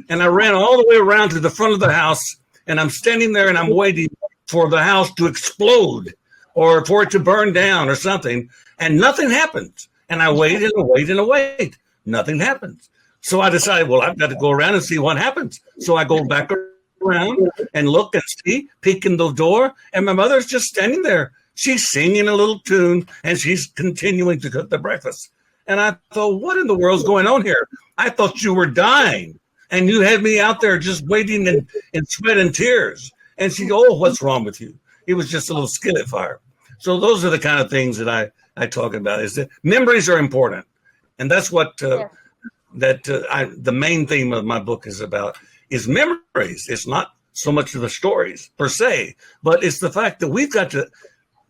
[SPEAKER 8] And I ran all the way around to the front of the house, and I'm standing there and I'm waiting for the house to explode or for it to burn down or something. And nothing happens. And I wait and wait and wait. Nothing happens. So I decided, well, I've got to go around and see what happens. So I go back around and look and see, peek in the door, and my mother's just standing there. She's singing a little tune, and she's continuing to cook the breakfast. And I thought, what in the world's going on here? I thought you were dying, and you had me out there just waiting in sweat and tears. And she goes, oh, what's wrong with you? It was just a little skillet fire. So those are the kind of things that I talk about, is that memories are important. And that's what the main theme of my book is about, is memories. It's not so much of the stories per se, but it's the fact that we've got to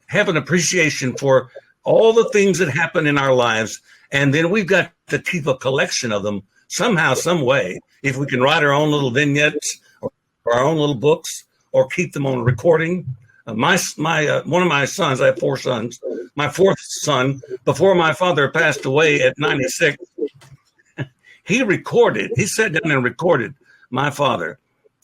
[SPEAKER 8] have an appreciation for all the things that happen in our lives. And then we've got to keep a collection of them somehow, some way. If we can write our own little vignettes or our own little books, or keep them on recording. One of my sons, I have 4 sons. My 4th son, before my father passed away at 96, he sat down and recorded my father.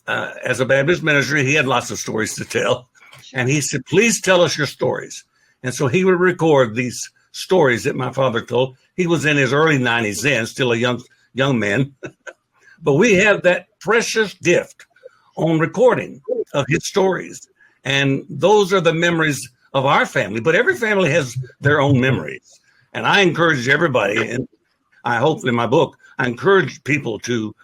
[SPEAKER 8] As a Baptist minister, he had lots of stories to tell. And he said, please tell us your stories. And so he would record these stories that my father told. He was in his early 90s then, still a young man. But we have that precious gift on recording of his stories. And those are the memories of our family, but every family has their own memories. And I encourage everybody, and I hope in my book, I encourage people to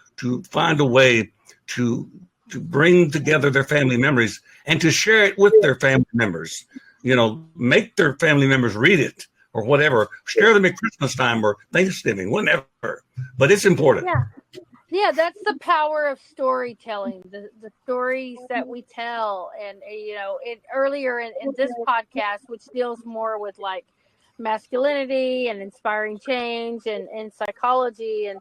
[SPEAKER 8] find a way to bring together their family memories and to share it with their family members. You know, make their family members read it or whatever. Share them at Christmas time or Thanksgiving, whenever. But it's important.
[SPEAKER 3] Yeah, that's the power of storytelling, the stories that we tell. And, earlier in this podcast, which deals more with like masculinity and inspiring change and psychology.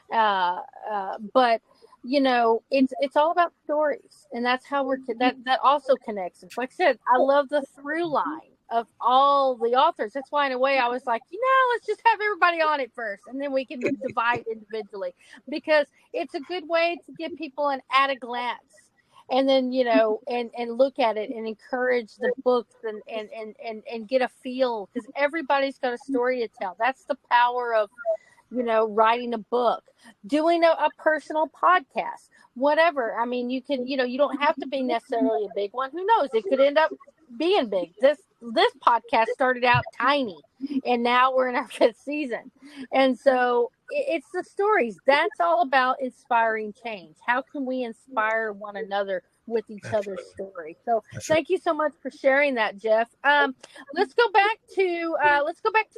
[SPEAKER 3] But, it's all about stories. And that's how that also connects. Like I said, I love the through line of all the authors. That's why in a way I was like, let's just have everybody on it first and then we can divide individually, because it's a good way to give people an at a glance and then and look at it and encourage the books and get a feel, because everybody's got a story to tell. That's the power of writing a book, doing a personal podcast, whatever. I mean, you can, you don't have to be necessarily a big one. Who knows? It could end up being big. This podcast started out tiny and now we're in our 5th season. And so it's the stories. That's all about inspiring change. How can we inspire one another with each other's story? So thank you so much for sharing that, Jeff. Let's go back to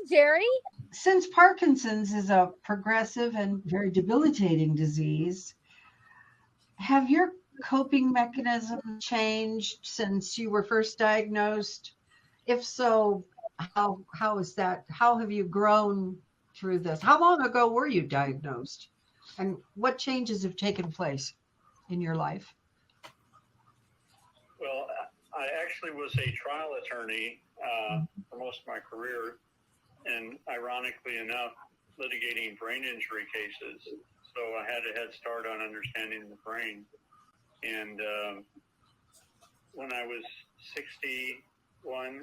[SPEAKER 3] Jerry.
[SPEAKER 4] Since Parkinson's is a progressive and very debilitating disease, have your coping mechanism changed since you were first diagnosed? If so, how is that? How have you grown through this? How long ago were you diagnosed? And what changes have taken place in your life?
[SPEAKER 5] Well, I actually was a trial attorney for most of my career, and ironically enough, litigating brain injury cases. So I had a head start on understanding the brain. And when I was 61,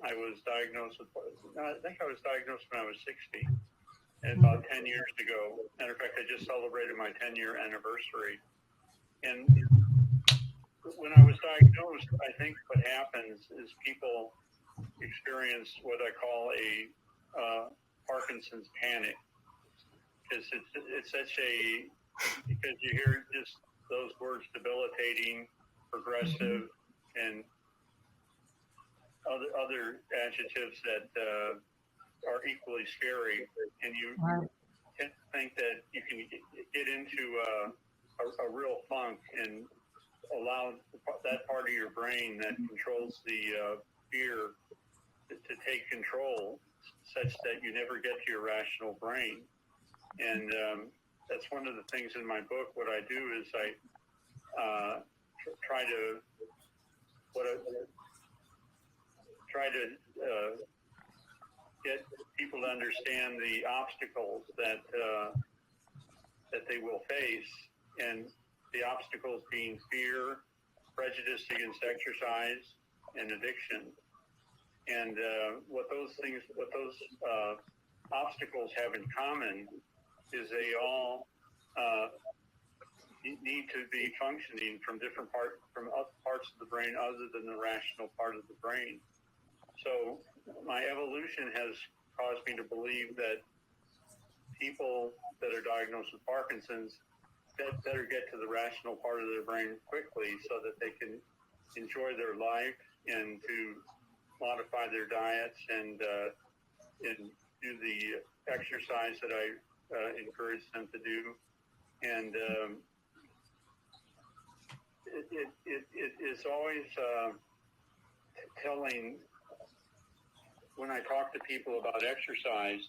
[SPEAKER 5] I was diagnosed with, I think I was diagnosed when I was 60, and about 10 years ago. Matter of fact, I just celebrated my 10-year anniversary. And when I was diagnosed, I think what happens is people experience what I call a Parkinson's panic. Because it's such a, because you hear just those words, debilitating, progressive, and other adjectives that are equally scary, and you think that you can get into a real funk and allow that part of your brain that controls the fear to take control, such that you never get to your rational brain. And that's one of the things in my book. What I do is I try to get people to understand the obstacles that they will face, and the obstacles being fear, prejudice against exercise, and addiction. And what those obstacles have in common is they all need to be functioning from parts of the brain other than the rational part of the brain. So my evolution has caused me to believe that people that are diagnosed with Parkinson's better get to the rational part of their brain quickly so that they can enjoy their life and to modify their diets and do the exercise that I encourage them to do. And it is always telling when I talk to people about exercise,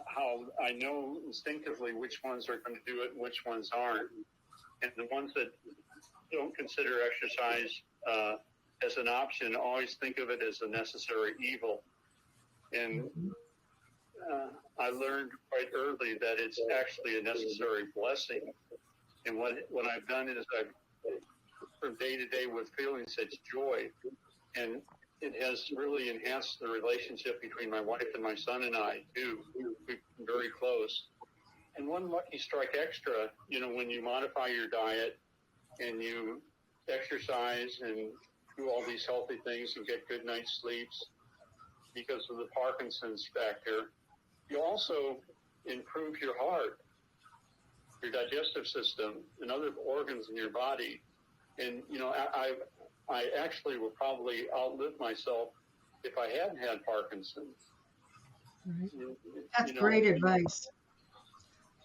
[SPEAKER 5] how I know instinctively which ones are going to do it and which ones aren't. And the ones that don't consider exercise as an option always think of it as a necessary evil. And I learned quite early that it's actually a necessary blessing. And what I've done is from day to day with feeling such joy, and it has really enhanced the relationship between my wife and my son and I too. We've been very close. And one lucky strike extra, when you modify your diet and you exercise and do all these healthy things and get good night's sleeps because of the Parkinson's factor. You also improve your heart, your digestive system, and other organs in your body. And, you know, I actually would probably outlive myself if I hadn't had Parkinson's.
[SPEAKER 4] That's great advice.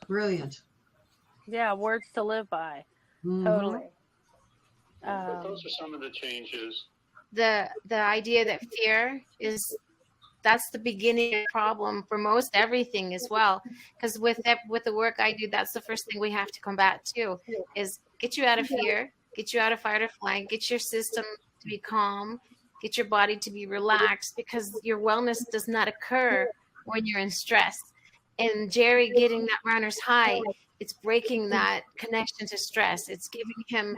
[SPEAKER 4] Brilliant.
[SPEAKER 3] Yeah, words to live by.
[SPEAKER 4] Mhm.
[SPEAKER 3] Totally.
[SPEAKER 5] But those are some of the changes.
[SPEAKER 6] The idea that fear that's the beginning of the problem for most everything as well. Because with the work I do, that's the first thing we have to combat too, is get you out of fear, get you out of fight or flight, get your system to be calm, get your body to be relaxed, because your wellness does not occur when you're in stress. And Jerry getting that runner's high, it's breaking that connection to stress. It's giving him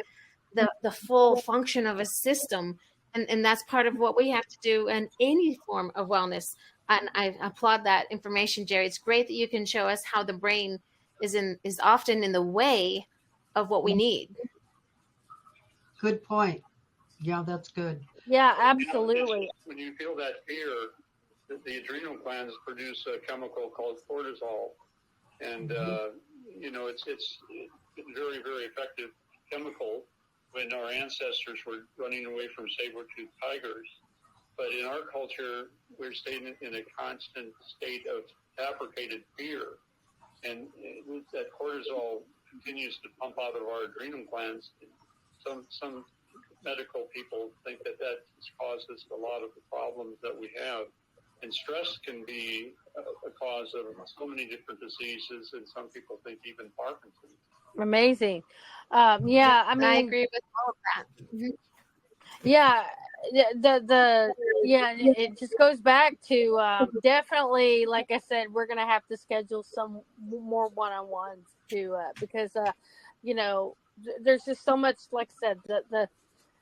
[SPEAKER 6] the full function of a system. And that's part of what we have to do in any form of wellness. And I applaud that information, Jerry. It's great that you can show us how the brain is often in the way of what we need.
[SPEAKER 4] Good point. Yeah, that's good.
[SPEAKER 3] Yeah, absolutely.
[SPEAKER 5] When you feel that fear, the adrenal glands produce a chemical called cortisol. And, you know, it's a very, very effective chemical when our ancestors were running away from saber-toothed tigers. But in our culture, we're staying in a constant state of fabricated fear. And that cortisol continues to pump out of our adrenal glands. Some medical people think that causes a lot of the problems that we have. And stress can be a cause of so many different diseases, and some people think even Parkinson's.
[SPEAKER 3] Amazing. Yeah, I mean,
[SPEAKER 6] I agree with all of that. Mm-hmm.
[SPEAKER 3] Yeah, it just goes back to definitely, like I said, we're gonna have to schedule some more one-on-ones because you know, there's just so much, like I said,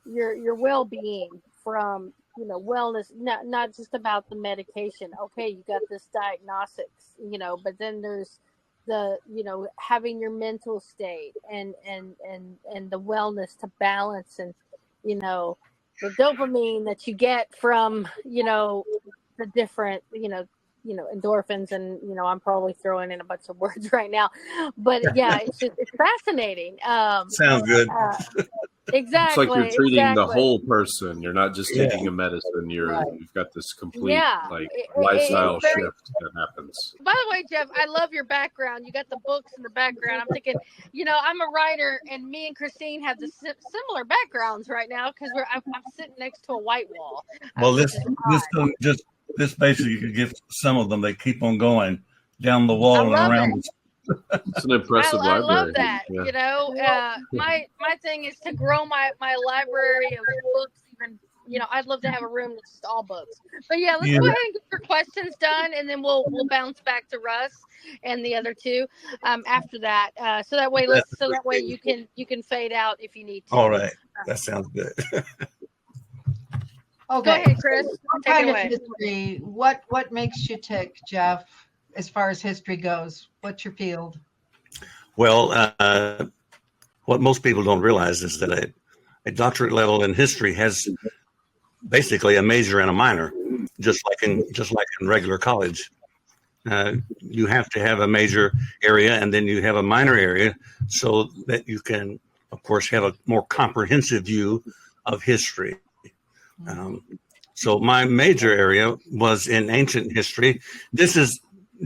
[SPEAKER 3] your well-being from, you know, wellness, not just about the medication. Okay, you got this diagnostics, you know, but then there's the, you know, having your mental state and the wellness to balance, and, you know, the dopamine that you get from, you know, the different, you know, endorphins, and, you know, I'm probably throwing in a bunch of words right now, but yeah, it's fascinating.
[SPEAKER 8] Sounds good.
[SPEAKER 3] Exactly.
[SPEAKER 7] It's like you're treating the whole person. You're not just taking a medicine. You've got this complete lifestyle shift that happens.
[SPEAKER 3] By the way, Jeff, I love your background. You got the books in the background. I'm thinking, you know, I'm a writer, and me and Christine have the similar backgrounds right now because I'm sitting next to a white wall.
[SPEAKER 8] Well, this basically gives some of them. They keep on going down the wall and around.
[SPEAKER 7] It's an impressive library.
[SPEAKER 3] I love that.
[SPEAKER 7] Yeah.
[SPEAKER 3] You know, my thing is to grow my library of books. Even, you know, I'd love to have a room that's just all books. But yeah, let's go ahead and get your questions done, and then we'll bounce back to Russ and the other two after that. So that way you can fade out if you need to.
[SPEAKER 8] All right, that sounds good.
[SPEAKER 4] Okay,
[SPEAKER 3] go ahead, Chris. Take it away.
[SPEAKER 4] History. What makes you tick, Jeff? As far as history goes, what's your field?
[SPEAKER 8] Well, what most people don't realize is that a doctorate level in history has basically a major and a minor, just like in regular college. You have to have a major area, and then you have a minor area, so that you can, of course, have a more comprehensive view of history. So my major area was in ancient history. This is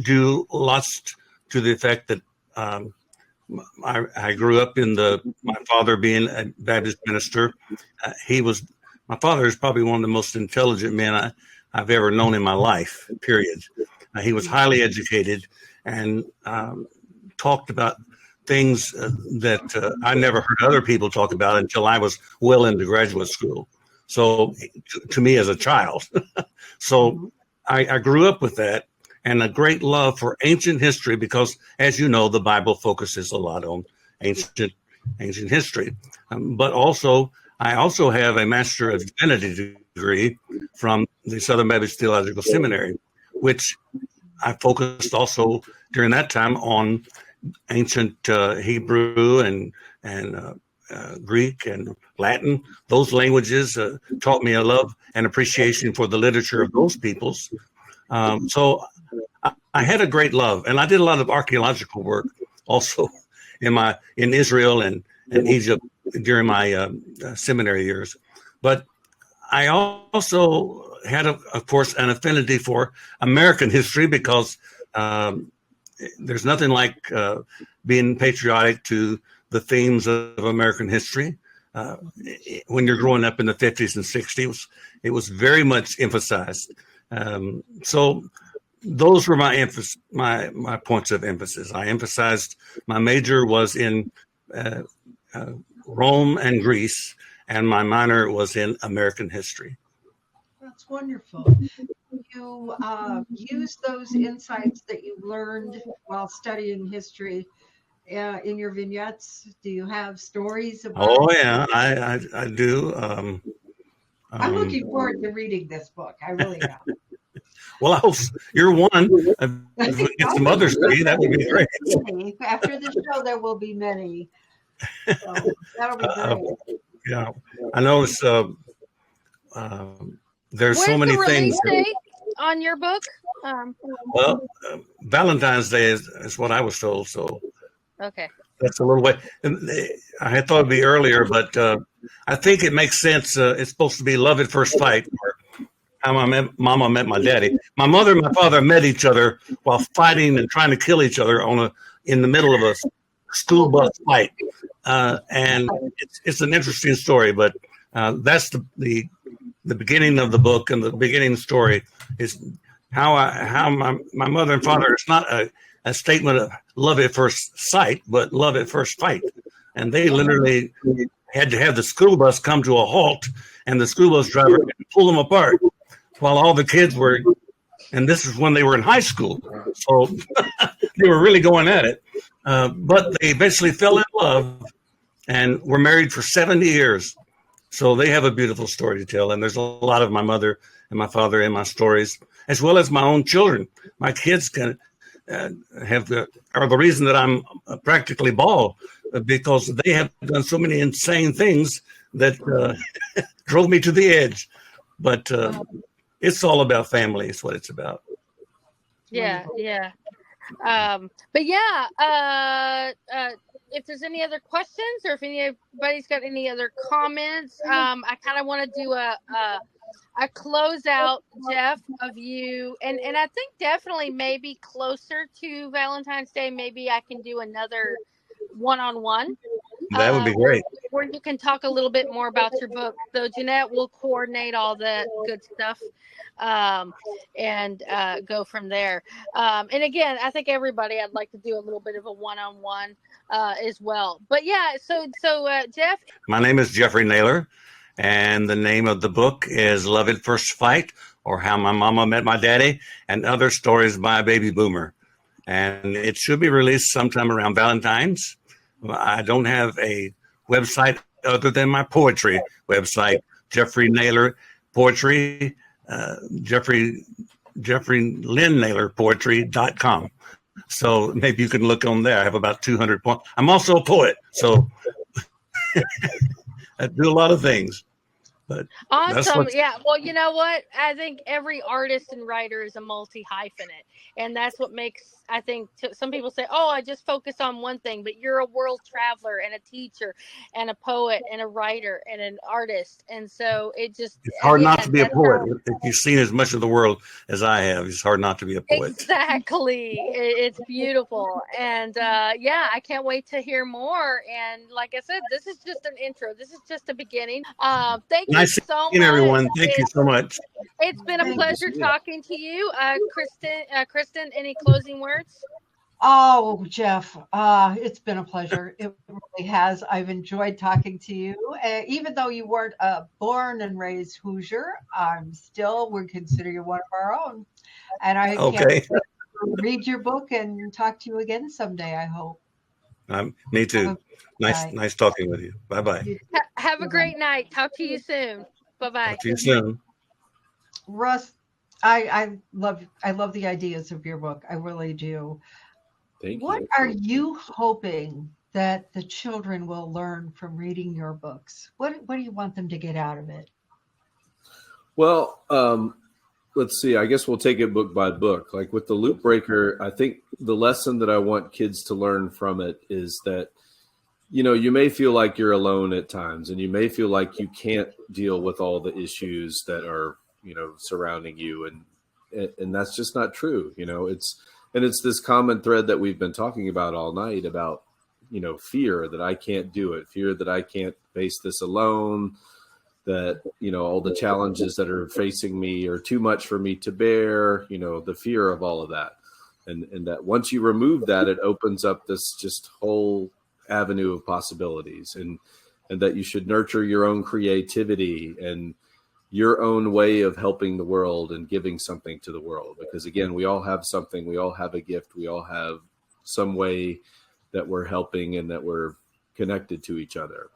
[SPEAKER 8] due lots to the fact that I grew up my father being a Baptist minister. My father is probably one of the most intelligent men I've ever known in my life, period. He was highly educated and talked about things that I never heard other people talk about until I was well into graduate school. So to me as a child. So I grew up with that, and a great love for ancient history, because, as you know, the Bible focuses a lot on ancient history. But I also have a Master of Divinity degree from the Southern Baptist Theological Seminary, which I focused also during that time on ancient Hebrew and Greek and Latin. Those languages taught me a love and appreciation for the literature of those peoples. So I had a great love, and I did a lot of archaeological work also in Israel and Egypt during my seminary years. But I also had, of course, an affinity for American history because there's nothing like being patriotic to the themes of American history. When you're growing up in the 50s and 60s, it was very much emphasized. So those were my points of emphasis. I emphasized my major was in Rome and Greece, and my minor was in American history.
[SPEAKER 4] That's wonderful. You use those insights that you learned while studying history in your vignettes. Do you have stories about?
[SPEAKER 8] Oh yeah, I do.
[SPEAKER 4] I'm looking forward to reading this book. I really am.
[SPEAKER 8] Well, you're one. If we get some others to read, that would be great.
[SPEAKER 4] After the show, there will be many. So that'll be great.
[SPEAKER 8] Yeah, I notice there's
[SPEAKER 3] Where's
[SPEAKER 8] so many
[SPEAKER 3] the
[SPEAKER 8] things.
[SPEAKER 3] release date on your book?
[SPEAKER 8] Well, Valentine's Day is what I was told. So
[SPEAKER 3] Okay.
[SPEAKER 8] that's a little way. I had thought it'd be earlier, but I think it makes sense. It's supposed to be love at first sight. How my mama met my daddy. My mother and my father met each other while fighting and trying to kill each other in the middle of a school bus fight. And it's an interesting story, but that's the beginning of the book, and the beginning story is how my mother and father. It's not a statement of love at first sight, but love at first fight. And they literally had to have the school bus come to a halt, and the school bus driver had to pull them apart while all the kids were, and this is when they were in high school. So they were really going at it. But they eventually fell in love and were married for 70 years. So they have a beautiful story to tell. And there's a lot of my mother and my father in my stories, as well as my own children. My kids are the reason that I'm practically bald, because they have done so many insane things that drove me to the edge. But it's all about family. It's what it's about.
[SPEAKER 3] Yeah, yeah. But yeah, if there's any other questions, or if anybody's got any other comments, I kind of want to do a closeout, Jeff, of you, and I think definitely maybe closer to Valentine's Day, maybe I can do another one-on-one.
[SPEAKER 8] That would be great.
[SPEAKER 3] Where you can talk a little bit more about your book. So Jeanette will coordinate all that good stuff, and go from there. And again, I think everybody, I'd like to do a little bit of a one-on-one as well. But yeah, so Jeff.
[SPEAKER 8] My name is Jeffrey Naylor, and the name of the book is Love at First Fight, or How My Mama Met My Daddy, and Other Stories by a Baby Boomer. And it should be released sometime around Valentine's. I don't have a website other than my poetry website, Jeffrey Naylor Poetry, Jeffrey Lynn Naylor Poetry.com. So maybe you can look on there. I have about 200 poems. I'm also a poet, so I do a lot of things. But
[SPEAKER 3] awesome. Yeah. Well, you know what? I think every artist and writer is a multi-hyphenate. And that's what makes, I think, some people say, oh, I just focus on one thing. But you're a world traveler and a teacher and a poet and a writer and an artist. And so it's
[SPEAKER 8] hard not to be a poet. If you've seen as much of the world as I have, it's hard not to be a poet.
[SPEAKER 3] Exactly. It's beautiful. And yeah, I can't wait to hear more. And like I said, this is just an intro. This is just a beginning. Thank you so much,
[SPEAKER 8] everyone. Thank you so much.
[SPEAKER 3] It's been a pleasure talking to you, Kristen. Any closing words?
[SPEAKER 4] Oh, Jeff, it's been a pleasure. It really has. I've enjoyed talking to you. Even though you weren't a born and raised Hoosier, would consider you one of our own. And I can't read your book and talk to you again someday, I hope.
[SPEAKER 8] Me too. Nice talking with you. Bye-bye.
[SPEAKER 3] Have a great night. Talk to you soon. Bye-bye.
[SPEAKER 8] Talk to you soon.
[SPEAKER 4] Russ, I love the ideas of your book. I really do.
[SPEAKER 7] Thank you.
[SPEAKER 4] What are you hoping that the children will learn from reading your books? What do you want them to get out of it?
[SPEAKER 7] Well, let's see. I guess we'll take it book by book. Like with the Loop Breaker, I think the lesson that I want kids to learn from it is that, you know, you may feel like you're alone at times, and you may feel like you can't deal with all the issues that are, you know, surrounding you. And that's just not true. You know, it's this common thread that we've been talking about all night about, you know, fear that I can't do it, fear that I can't face this alone, that, you know, all the challenges that are facing me are too much for me to bear, you know, the fear of all of that. And that once you remove that, it opens up this just whole avenue of possibilities, and that you should nurture your own creativity and your own way of helping the world and giving something to the world. Because again, we all have something, we all have a gift, we all have some way that we're helping and that we're connected to each other.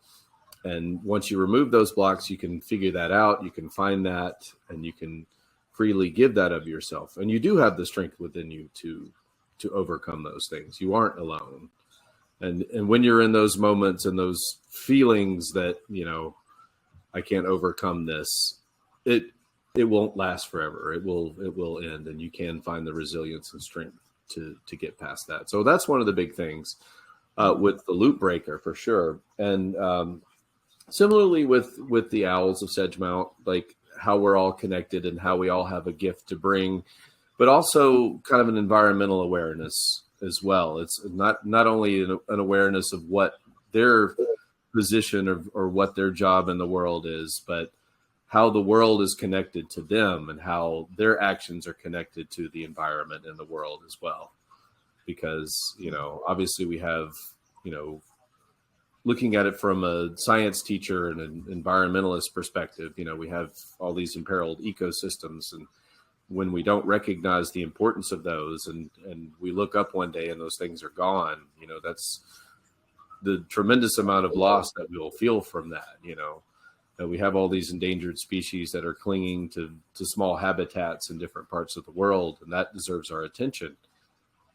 [SPEAKER 7] And once you remove those blocks, you can figure that out, you can find that, and you can freely give that of yourself. And you do have the strength within you to overcome those things. You aren't alone. And when you're in those moments and those feelings that, you know, I can't overcome this, it won't last forever. It will end, and you can find the resilience and strength to get past that. So that's one of the big things with the Loop Breaker for sure. And similarly with the Owls of Sedgemount, like how we're all connected and how we all have a gift to bring, but also kind of an environmental awareness as well. It's not only an awareness of what their position or what their job in the world is, but how the world is connected to them and how their actions are connected to the environment and the world as well. Because, you know, obviously we have, you know, looking at it from a science teacher and an environmentalist perspective, you know, we have all these imperiled ecosystems, and when we don't recognize the importance of those and we look up one day and those things are gone, you know, that's the tremendous amount of loss that we will feel from that, you know. And we have all these endangered species that are clinging to small habitats in different parts of the world, and that deserves our attention,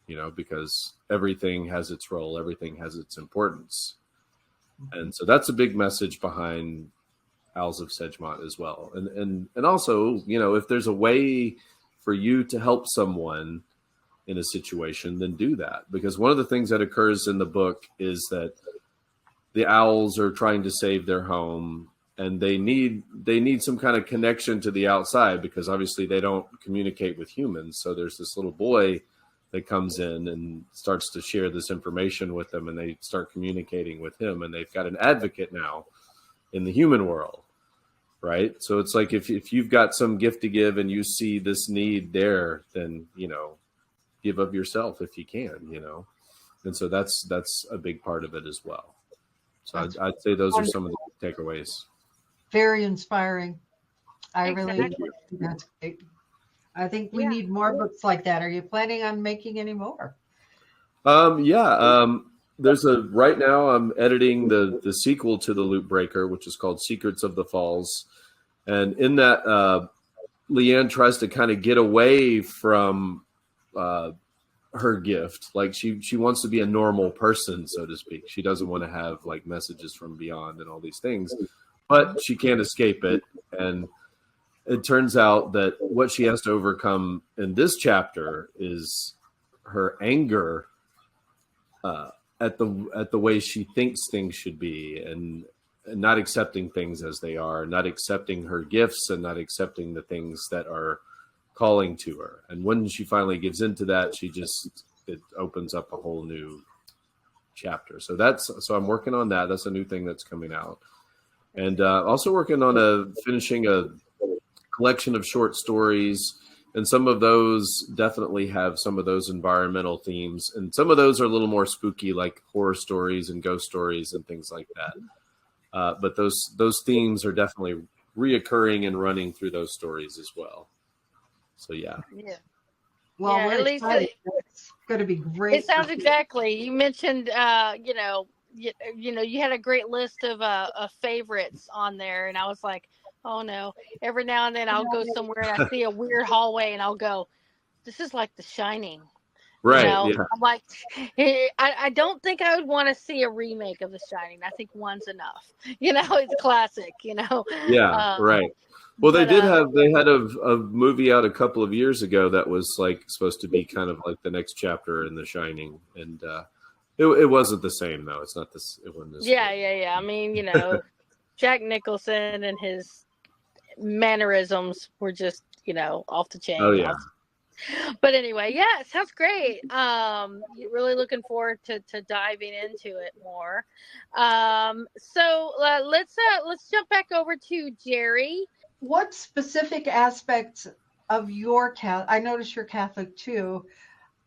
[SPEAKER 7] you know, because everything has its role, everything has its importance. And so that's a big message behind Owls of Sedgemount as well. And also, you know, if there's a way for you to help someone in a situation, then do that. Because one of the things that occurs in the book is that the owls are trying to save their home, and they need some kind of connection to the outside, because obviously they don't communicate with humans. So there's this little boy that comes in and starts to share this information with them, and they start communicating with him, and they've got an advocate now in the human world, right? So it's like if you've got some gift to give and you see this need there, then, you know, give of yourself if you can, you know. And so that's a big part of it as well. So I'd say those are some of the takeaways. Very
[SPEAKER 4] inspiring. Really, that's great. I think we need more books like that. Are you planning on making any more?
[SPEAKER 7] There's right now I'm editing the sequel to the Loop Breaker, which is called Secrets of the Falls. And in that, Leanne tries to kind of get away from her gift. Like she wants to be a normal person, so to speak. She doesn't want to have like messages from beyond and all these things, but she can't escape it. And it turns out that what she has to overcome in this chapter is her anger at the way she thinks things should be, and not accepting things as they are, not accepting her gifts, and not accepting the things that are calling to her. And when she finally gives into that, it opens up a whole new chapter. So I'm working on that. That's a new thing that's coming out. And also working on finishing a collection of short stories. And some of those definitely have some of those environmental themes. And some of those are a little more spooky, like horror stories and ghost stories and things like that. But those themes are definitely reoccurring and running through those stories as well. So, yeah.
[SPEAKER 4] Well,
[SPEAKER 3] at least
[SPEAKER 4] it's going to be great.
[SPEAKER 3] It sounds exactly. You mentioned, you had a great list of favorites on there, and I was like, oh no. Every now and then I'll go somewhere and I see a weird hallway and I'll go, this is like The Shining.
[SPEAKER 7] Right.
[SPEAKER 3] You know,
[SPEAKER 7] Yeah.
[SPEAKER 3] I'm like, I don't think I would want to see a remake of The Shining. I think one's enough. You know, it's classic. You know.
[SPEAKER 7] Yeah. Right. Well, they
[SPEAKER 3] But,
[SPEAKER 7] had a movie out a couple of years ago that was like supposed to be kind of like the next chapter in The Shining, and it wasn't the same though. It's not this. It wasn't this.
[SPEAKER 3] yeah. I mean, you know, Jack Nicholson and his mannerisms were just, you know, off the chain.
[SPEAKER 7] Oh yeah.
[SPEAKER 3] But anyway, yeah, it sounds great. Really looking forward to diving into it more. So let's jump back over to Jerry.
[SPEAKER 4] What specific aspects of your I noticed you're Catholic too.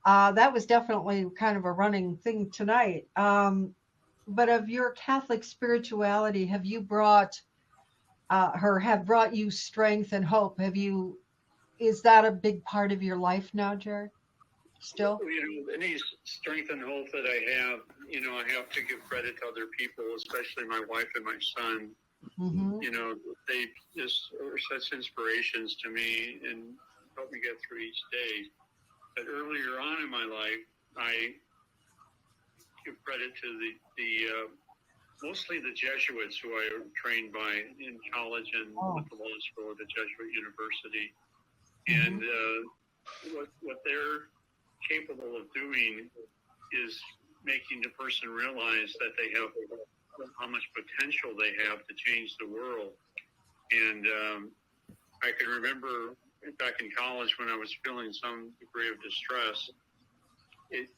[SPEAKER 4] That was definitely kind of a running thing tonight. But of your Catholic spirituality, have you brought have brought you strength and hope? Is that a big part of your life now, Jared? Still?
[SPEAKER 5] You know, any strength and hope that I have, you know, I have to give credit to other people, especially my wife and my son.
[SPEAKER 4] Mm-hmm.
[SPEAKER 5] You know, they just are such inspirations to me and help me get through each day. But earlier on in my life, I give credit to the mostly the Jesuits who I trained by in college and with the law school at the Jesuit University. And what they're capable of doing is making the person realize that they have how much potential they have to change the world. And I can remember back in college when I was feeling some degree of distress, and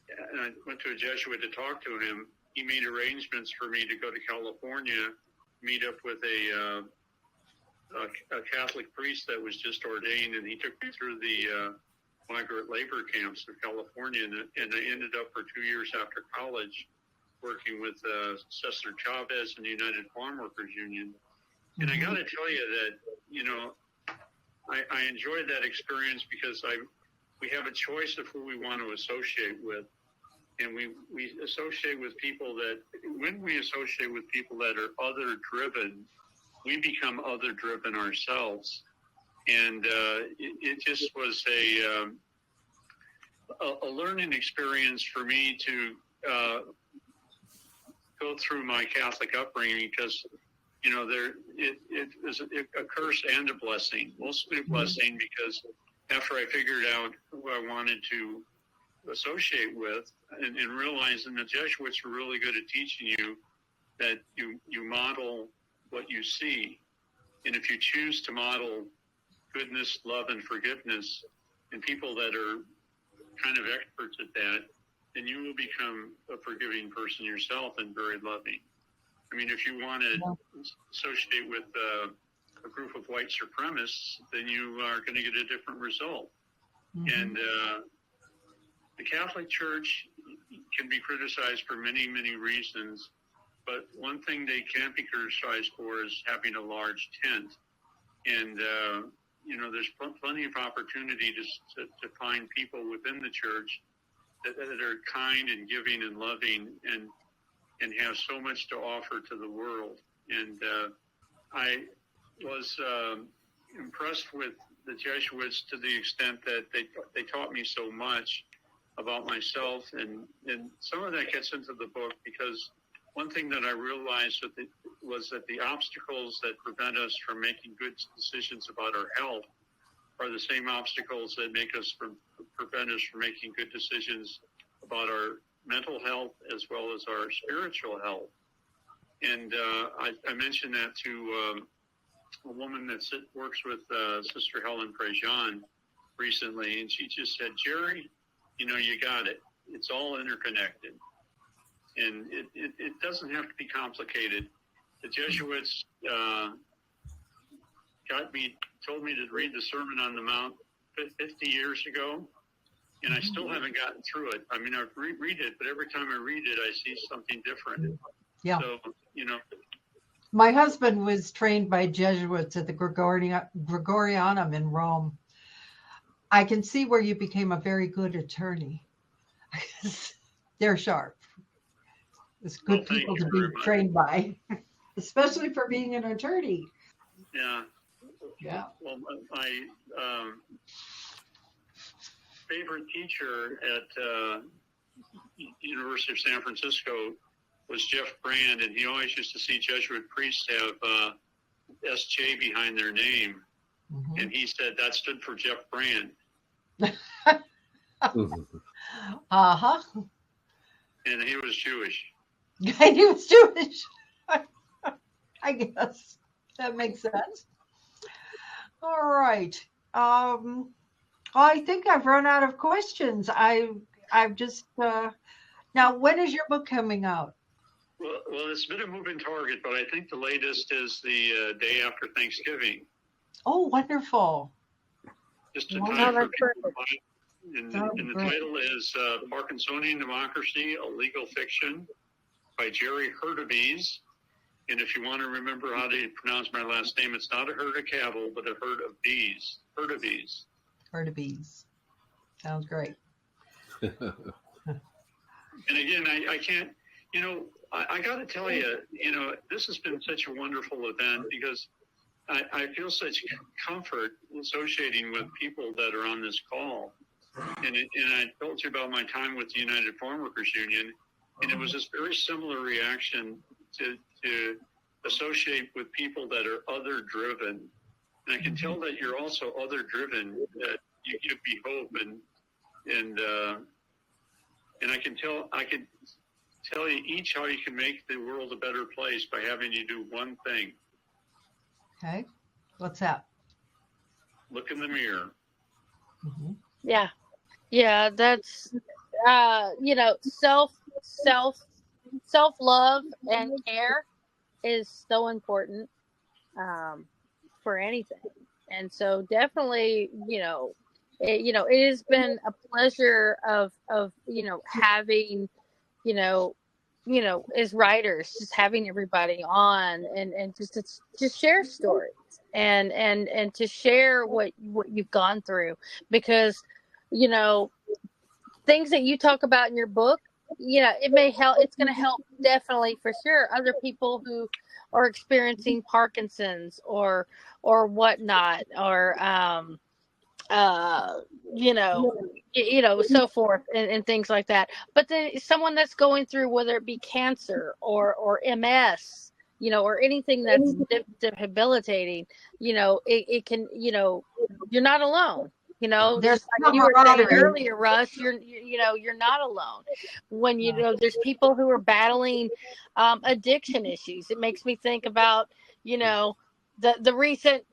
[SPEAKER 5] I went to a Jesuit to talk to him. He made arrangements for me to go to California, meet up with a Catholic priest that was just ordained, and he took me through the migrant labor camps of California, and I ended up for 2 years after college working with Cesar Chavez and the United Farm Workers Union. And I got to tell you that, you know, I enjoyed that experience because we have a choice of who we want to associate with. And we associate with people that, when we associate with people that are other-driven, we become other-driven ourselves. And it just was a learning experience for me to go through my Catholic upbringing, because, you know, it was a curse and a blessing. Mostly a blessing because after I figured out who I wanted to associate with, and realizing the Jesuits are really good at teaching you that you model what you see. And if you choose to model goodness, love, and forgiveness in people that are kind of experts at that, then you will become a forgiving person yourself and very loving. I mean, if you want to associate with a group of white supremacists, then you are going to get a different result. And the Catholic Church can be criticized for many, many reasons, but one thing they can't be criticized for is having a large tent. And, you know, there's plenty of opportunity to find people within the church that are kind and giving and loving and have so much to offer to the world. And I was impressed with the Jesuits to the extent that they taught me so much about myself, and some of that gets into the book, because one thing that I realized was that the obstacles that prevent us from making good decisions about our health are the same obstacles that prevent us from making good decisions about our mental health as well as our spiritual health. And I mentioned that to a woman that works with Sister Helen Prejean recently, and she just said, "Jerry, you know, you got it. It's all interconnected. And it doesn't have to be complicated." The Jesuits told me to read the Sermon on the Mount 50 years ago, and I still haven't gotten through it. I mean, I read it, but every time I read it, I see something different.
[SPEAKER 4] Yeah.
[SPEAKER 5] So, you know.
[SPEAKER 4] My husband was trained by Jesuits at the Gregorianum in Rome. I can see where you became a very good attorney. They're sharp. It's good people to be trained by, especially for being an attorney.
[SPEAKER 5] Yeah.
[SPEAKER 4] Yeah.
[SPEAKER 5] Well, favorite teacher at University of San Francisco was Jeff Brand, and he always used to see Jesuit priests have S.J. behind their name.
[SPEAKER 4] Mhm.
[SPEAKER 5] And he said that stood for Jeff Brand.
[SPEAKER 4] Uh-huh.
[SPEAKER 5] And he was Jewish.
[SPEAKER 4] And he was Jewish. I guess that makes sense. All right. I think I've run out of questions. I've just now. When is your book coming out?
[SPEAKER 5] Well, it's been a moving target, but I think the latest is the day after Thanksgiving.
[SPEAKER 4] Oh, wonderful.
[SPEAKER 5] Just in
[SPEAKER 4] Wow.
[SPEAKER 5] time for
[SPEAKER 3] that's
[SPEAKER 5] people to
[SPEAKER 3] perfect.
[SPEAKER 5] buy it. And
[SPEAKER 4] That would be
[SPEAKER 5] the
[SPEAKER 4] great.
[SPEAKER 5] title is Parkinsonian Democracy, a Legal Fiction by Jerry Hurtubise. And if you want to remember how to pronounce my last name, it's not a herd of cattle, but a herd of bees. Hurtubise.
[SPEAKER 4] Herd of bees. Sounds great.
[SPEAKER 5] And again, I can't, I got to tell you, this has been such a wonderful event because I feel such comfort associating with people that are on this call. And I told you about my time with the United Farm Workers Union, and it was this very similar reaction to associate with people that are other-driven. And I can tell that you're also other-driven, that you give me hope, and I can tell you each how you can make the world a better place by having you do one thing.
[SPEAKER 4] Okay. What's that?
[SPEAKER 5] Look in the mirror.
[SPEAKER 4] Mm-hmm.
[SPEAKER 3] Yeah, that's self-love and care is so important for anything. And so definitely, it has been a pleasure of having, as writers, just having everybody on and just share stories and to share what you've gone through, because things that you talk about in your book, it may help. It's going to help definitely for sure other people who are experiencing Parkinson's or whatnot, or so forth and things like that. But then someone that's going through, whether it be cancer or MS, or anything that's debilitating, it can, you're not alone.
[SPEAKER 4] There's
[SPEAKER 3] Just like you were saying
[SPEAKER 4] camaraderie.
[SPEAKER 3] earlier, Russ, you're not alone. When there's people who are battling addiction issues. It makes me think about the recent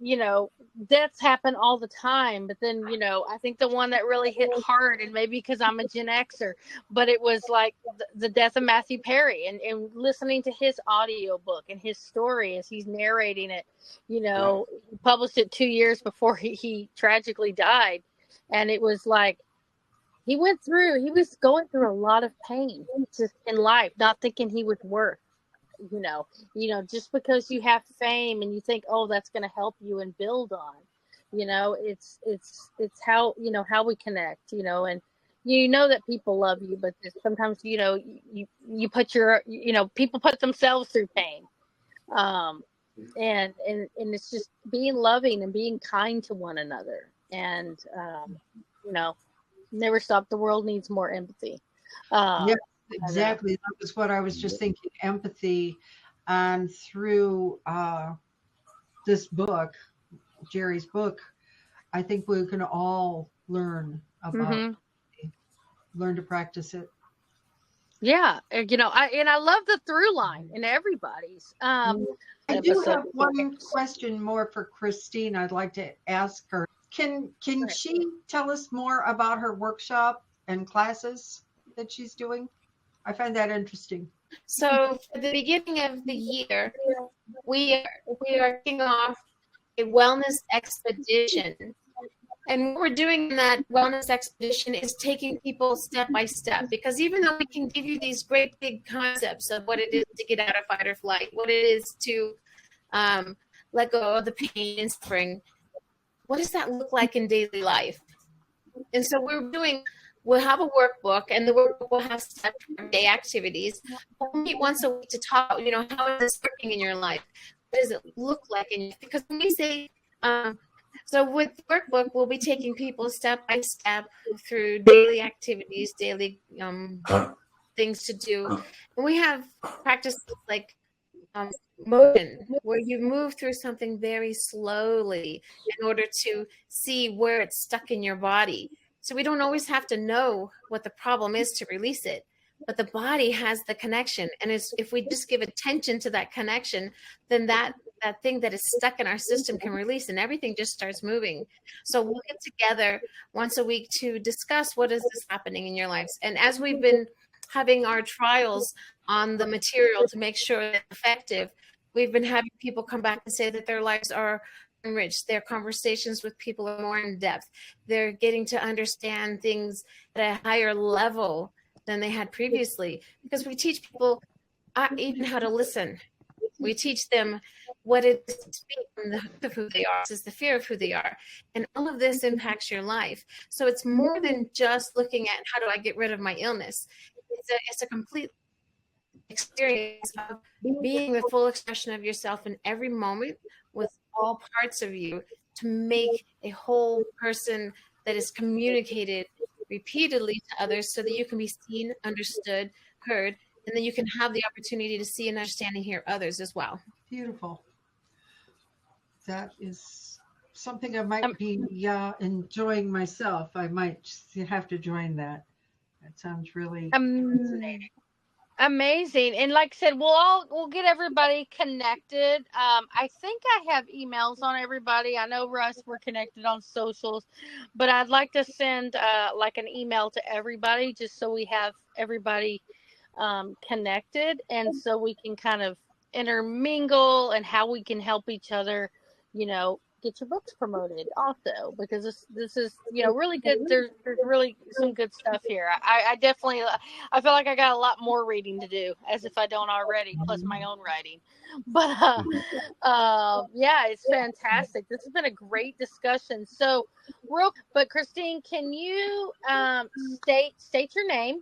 [SPEAKER 3] deaths happen all the time, but then I think the one that really hit hard, and maybe because I'm a Gen Xer, but it was like the death of Matthew Perry, and listening to his audiobook and his story as he's narrating it. He published it 2 years before he tragically died, and it was like he was going through a lot of pain just in life, not thinking he was worth just because you have fame and you think, oh, that's going to help you and build on, it's how, how we connect, and that people love you, but sometimes, you put people put themselves through pain. And it's just being loving and being kind to one another. And, never stop. The world needs more empathy.
[SPEAKER 4] Yeah. Exactly. That was what I was just thinking. Empathy. And through this book, Jerry's book, I think we can all learn about learn to practice it.
[SPEAKER 3] Yeah. I love the through line in everybody's.
[SPEAKER 4] I do have one question more for Christine. I'd like to ask her. Can she tell us more about her workshop and classes that she's doing? I find that interesting.
[SPEAKER 6] So for the beginning of the year, we are kicking off a wellness expedition. And what we're doing in that wellness expedition is taking people step by step, because even though we can give you these great big concepts of what it is to get out of fight or flight, what it is to let go of the pain and suffering, what does that look like in daily life? And so we'll have a workbook, and the workbook will have set day activities. We'll meet once a week to talk, how is this working in your life? What does it look like in you? Because when we say So with the workbook, we'll be taking people step by step through daily activities, daily things to do. And we have practices like motion, where you move through something very slowly in order to see where it's stuck in your body. So we don't always have to know what the problem is to release it, but the body has the connection. And if we just give attention to that connection, then that thing that is stuck in our system can release and everything just starts moving. So we'll get together once a week to discuss what is this happening in your lives. And as we've been having our trials on the material to make sure it's effective, we've been having people come back and say that their lives are enriched. Their conversations with people are more in depth. They're getting to understand things at a higher level than they had previously, because we teach people even how to listen. We teach them what it is to speak from the hook of who they are versus the fear of who they are. And all of this impacts your life. So it's more than just looking at how do I get rid of my illness. It's a complete experience of being the full expression of yourself in every moment with all parts of you to make a whole person that is communicated repeatedly to others so that you can be seen, understood, heard, and then you can have the opportunity to see and understand and hear others as well.
[SPEAKER 4] Beautiful. That is something I might be enjoying myself. I might have to join that. That sounds really fascinating.
[SPEAKER 3] Amazing. And like I said, we'll get everybody connected. I think I have emails on everybody. I know, Russ, we're connected on socials, but I'd like to send like an email to everybody just so we have everybody connected, and so we can kind of intermingle and how we can help each other, get your books promoted also, because this is really good. There's really some good stuff here. I definitely I feel like I got a lot more reading to do, as if I don't already, plus my own writing. But yeah, it's fantastic. This has been a great discussion. So but Christine, can you state your name,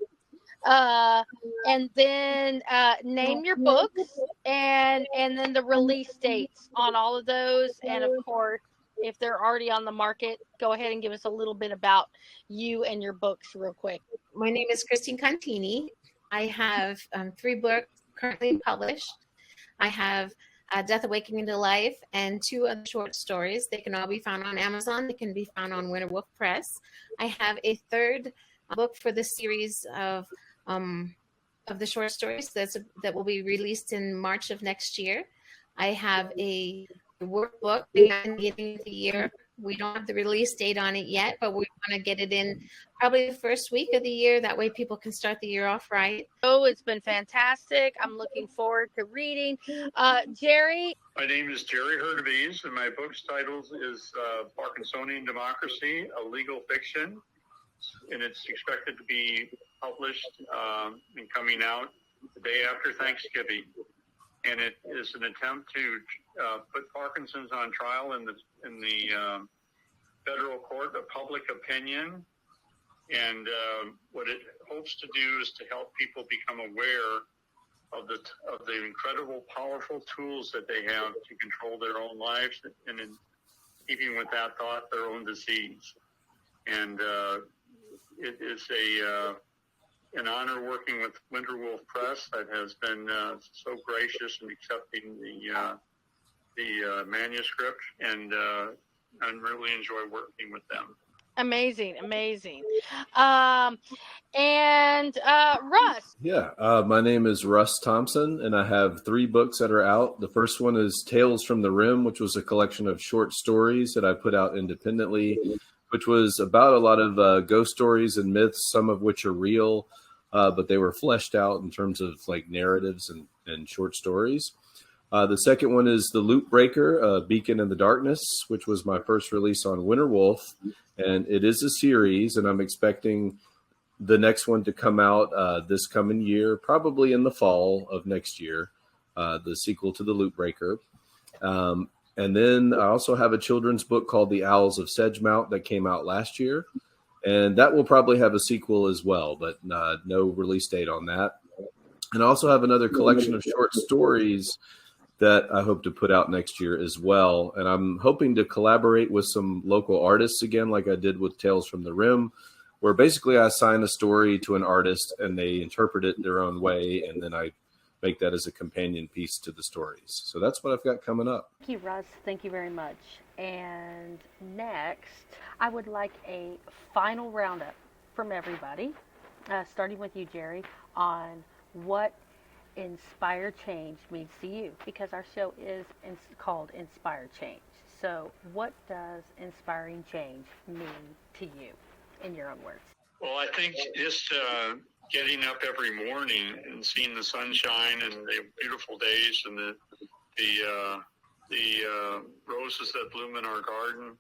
[SPEAKER 3] and then name your books, and then the release dates on all of those, and of course, if they're already on the market, go ahead and give us a little bit about you and your books real quick.
[SPEAKER 6] My name is Christine Contini. I have 3 books currently published. I have Death Awakening into Life and 2 other short stories. They can all be found on Amazon. They can be found on Winterwolf Press. I have a 3rd book for the series of the short stories that will be released in March of next year. I have a workbook in the beginning of the year. We don't have the release date on it yet, but we want to get it in probably the first week of the year. That way people can start the year off right.
[SPEAKER 3] Oh, it's been fantastic. I'm looking forward to reading. Jerry?
[SPEAKER 5] My name is Jerry Hurtubise, and my book's title is Parkinsonian Democracy, a Legal Fiction, and it's expected to be published and coming out the day after Thanksgiving. And it is an attempt to put Parkinson's on trial in the federal court of public opinion. And what it hopes to do is to help people become aware of the incredible, powerful tools that they have to control their own lives, and in keeping with that thought, their own disease. And it is an honor working with Winterwolf Press that has been so gracious in accepting the manuscript, and I really enjoy working with them.
[SPEAKER 3] Amazing. And Russ.
[SPEAKER 7] Yeah, my name is Russ Thompson, and I have 3 books that are out. The first one is Tales from the Rim, which was a collection of short stories that I put out independently, which was about a lot of ghost stories and myths, some of which are real, but they were fleshed out in terms of like narratives and short stories. The second one is The Loop Breaker, Beacon in the Darkness, which was my first release on Winterwolf, and it is a series, and I'm expecting the next one to come out this coming year, probably in the fall of next year, the sequel to The Loop Breaker. And then I also have a children's book called The Owls of Sedgemount that came out last year, and that will probably have a sequel as well, but no release date on that. And I also have another collection of short stories that I hope to put out next year as well. And I'm hoping to collaborate with some local artists again, like I did with Tales from the Rim, where basically I assign a story to an artist and they interpret it their own way, and then I make that as a companion piece to the stories. So that's what I've got coming up.
[SPEAKER 9] Thank you, Russ. Thank you very much. And next, I would like a final roundup from everybody, starting with you, Jerry, on what Inspire Change means to you, because our show is called Inspire Change. So what does inspiring change mean to you, in your own words?
[SPEAKER 5] Well, I think just getting up every morning and seeing the sunshine and the beautiful days and the roses that bloom in our garden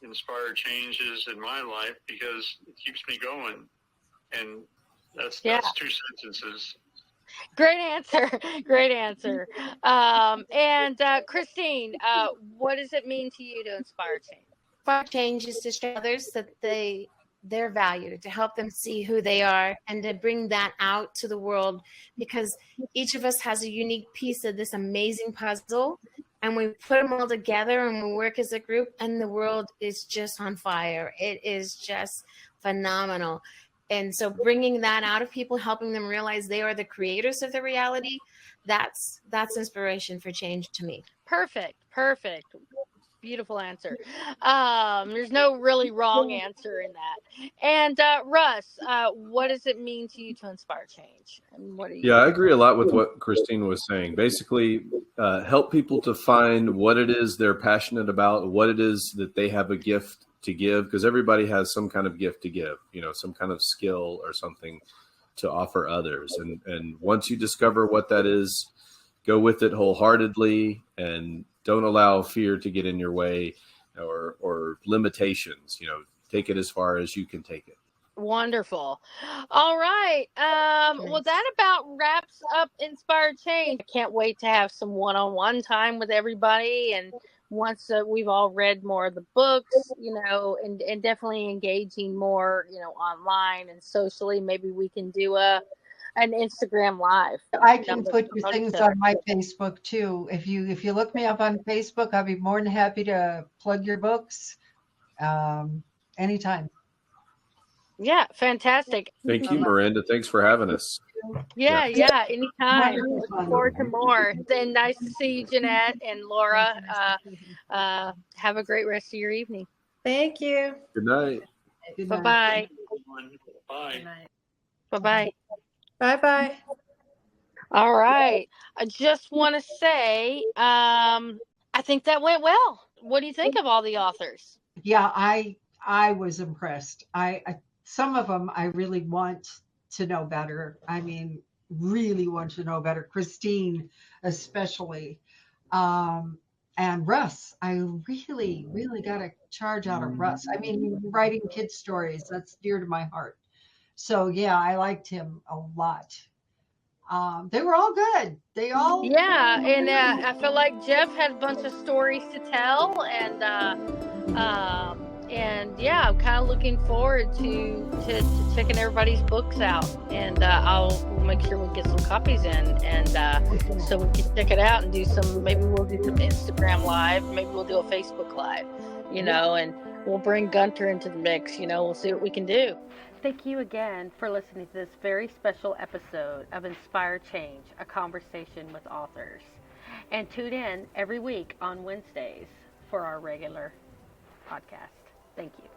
[SPEAKER 5] inspire changes in my life, because it keeps me going. And that's 2 sentences.
[SPEAKER 3] Great answer. Great answer. And Christine, what does it mean to you to inspire change?
[SPEAKER 6] Inspire change is to show others that they're valued, to help them see who they are, and to bring that out to the world, because each of us has a unique piece of this amazing puzzle, and we put them all together and we work as a group, and the world is just on fire. It is just phenomenal. And so bringing that out of people, helping them realize they are the creators of the reality, that's inspiration for change to me.
[SPEAKER 3] Perfect. Beautiful answer. There's no really wrong answer in that. And Russ, what does it mean to you to inspire change? And what do you?
[SPEAKER 7] Yeah, I agree a lot with what Christine was saying. Basically, help people to find what it is they're passionate about, what it is that they have a gift to give, because everybody has some kind of gift to give, some kind of skill or something to offer others. And once you discover what that is, go with it wholeheartedly and don't allow fear to get in your way or limitations. Take it as far as you can take it.
[SPEAKER 3] Wonderful. All right. Well, that about wraps up Inspire Change. I can't wait to have some one-on-one time with everybody. And once we've all read more of the books, and definitely engaging more, online and socially, maybe we can do an Instagram live.
[SPEAKER 4] I can put your things on my Facebook too. If you look me up on Facebook, I'll be more than happy to plug your books anytime.
[SPEAKER 3] Yeah, fantastic.
[SPEAKER 7] Thank you, Miranda. Thanks for having us.
[SPEAKER 3] Yeah, anytime. Looking forward to more. Then nice to see you, Jeanette and Laura. Have a great rest of your evening.
[SPEAKER 10] Thank you.
[SPEAKER 7] Good night.
[SPEAKER 3] Bye-bye.
[SPEAKER 5] Bye.
[SPEAKER 3] Bye-bye.
[SPEAKER 10] Bye-bye.
[SPEAKER 3] All right. I just want to say, I think that went well. What do you think of all the authors?
[SPEAKER 4] Yeah, I was impressed. I some of them I really want to know better. I mean, really want to know better. Christine, especially. And Russ, I really, really got a charge out of Russ. I mean, writing kids' stories, that's dear to my heart. So, yeah, I liked him a lot. They were all good. They all.
[SPEAKER 3] Yeah, and I feel like Jeff had a bunch of stories to tell. And yeah, I'm kind of looking forward to checking everybody's books out, and we'll make sure we get some copies in, and so we can check it out and do some. Maybe we'll do some Instagram live. Maybe we'll do a Facebook live, and we'll bring Gunter into the mix. We'll see what we can do.
[SPEAKER 9] Thank you again for listening to this very special episode of Inspire Change, a conversation with authors. And tune in every week on Wednesdays for our regular podcast. Thank you.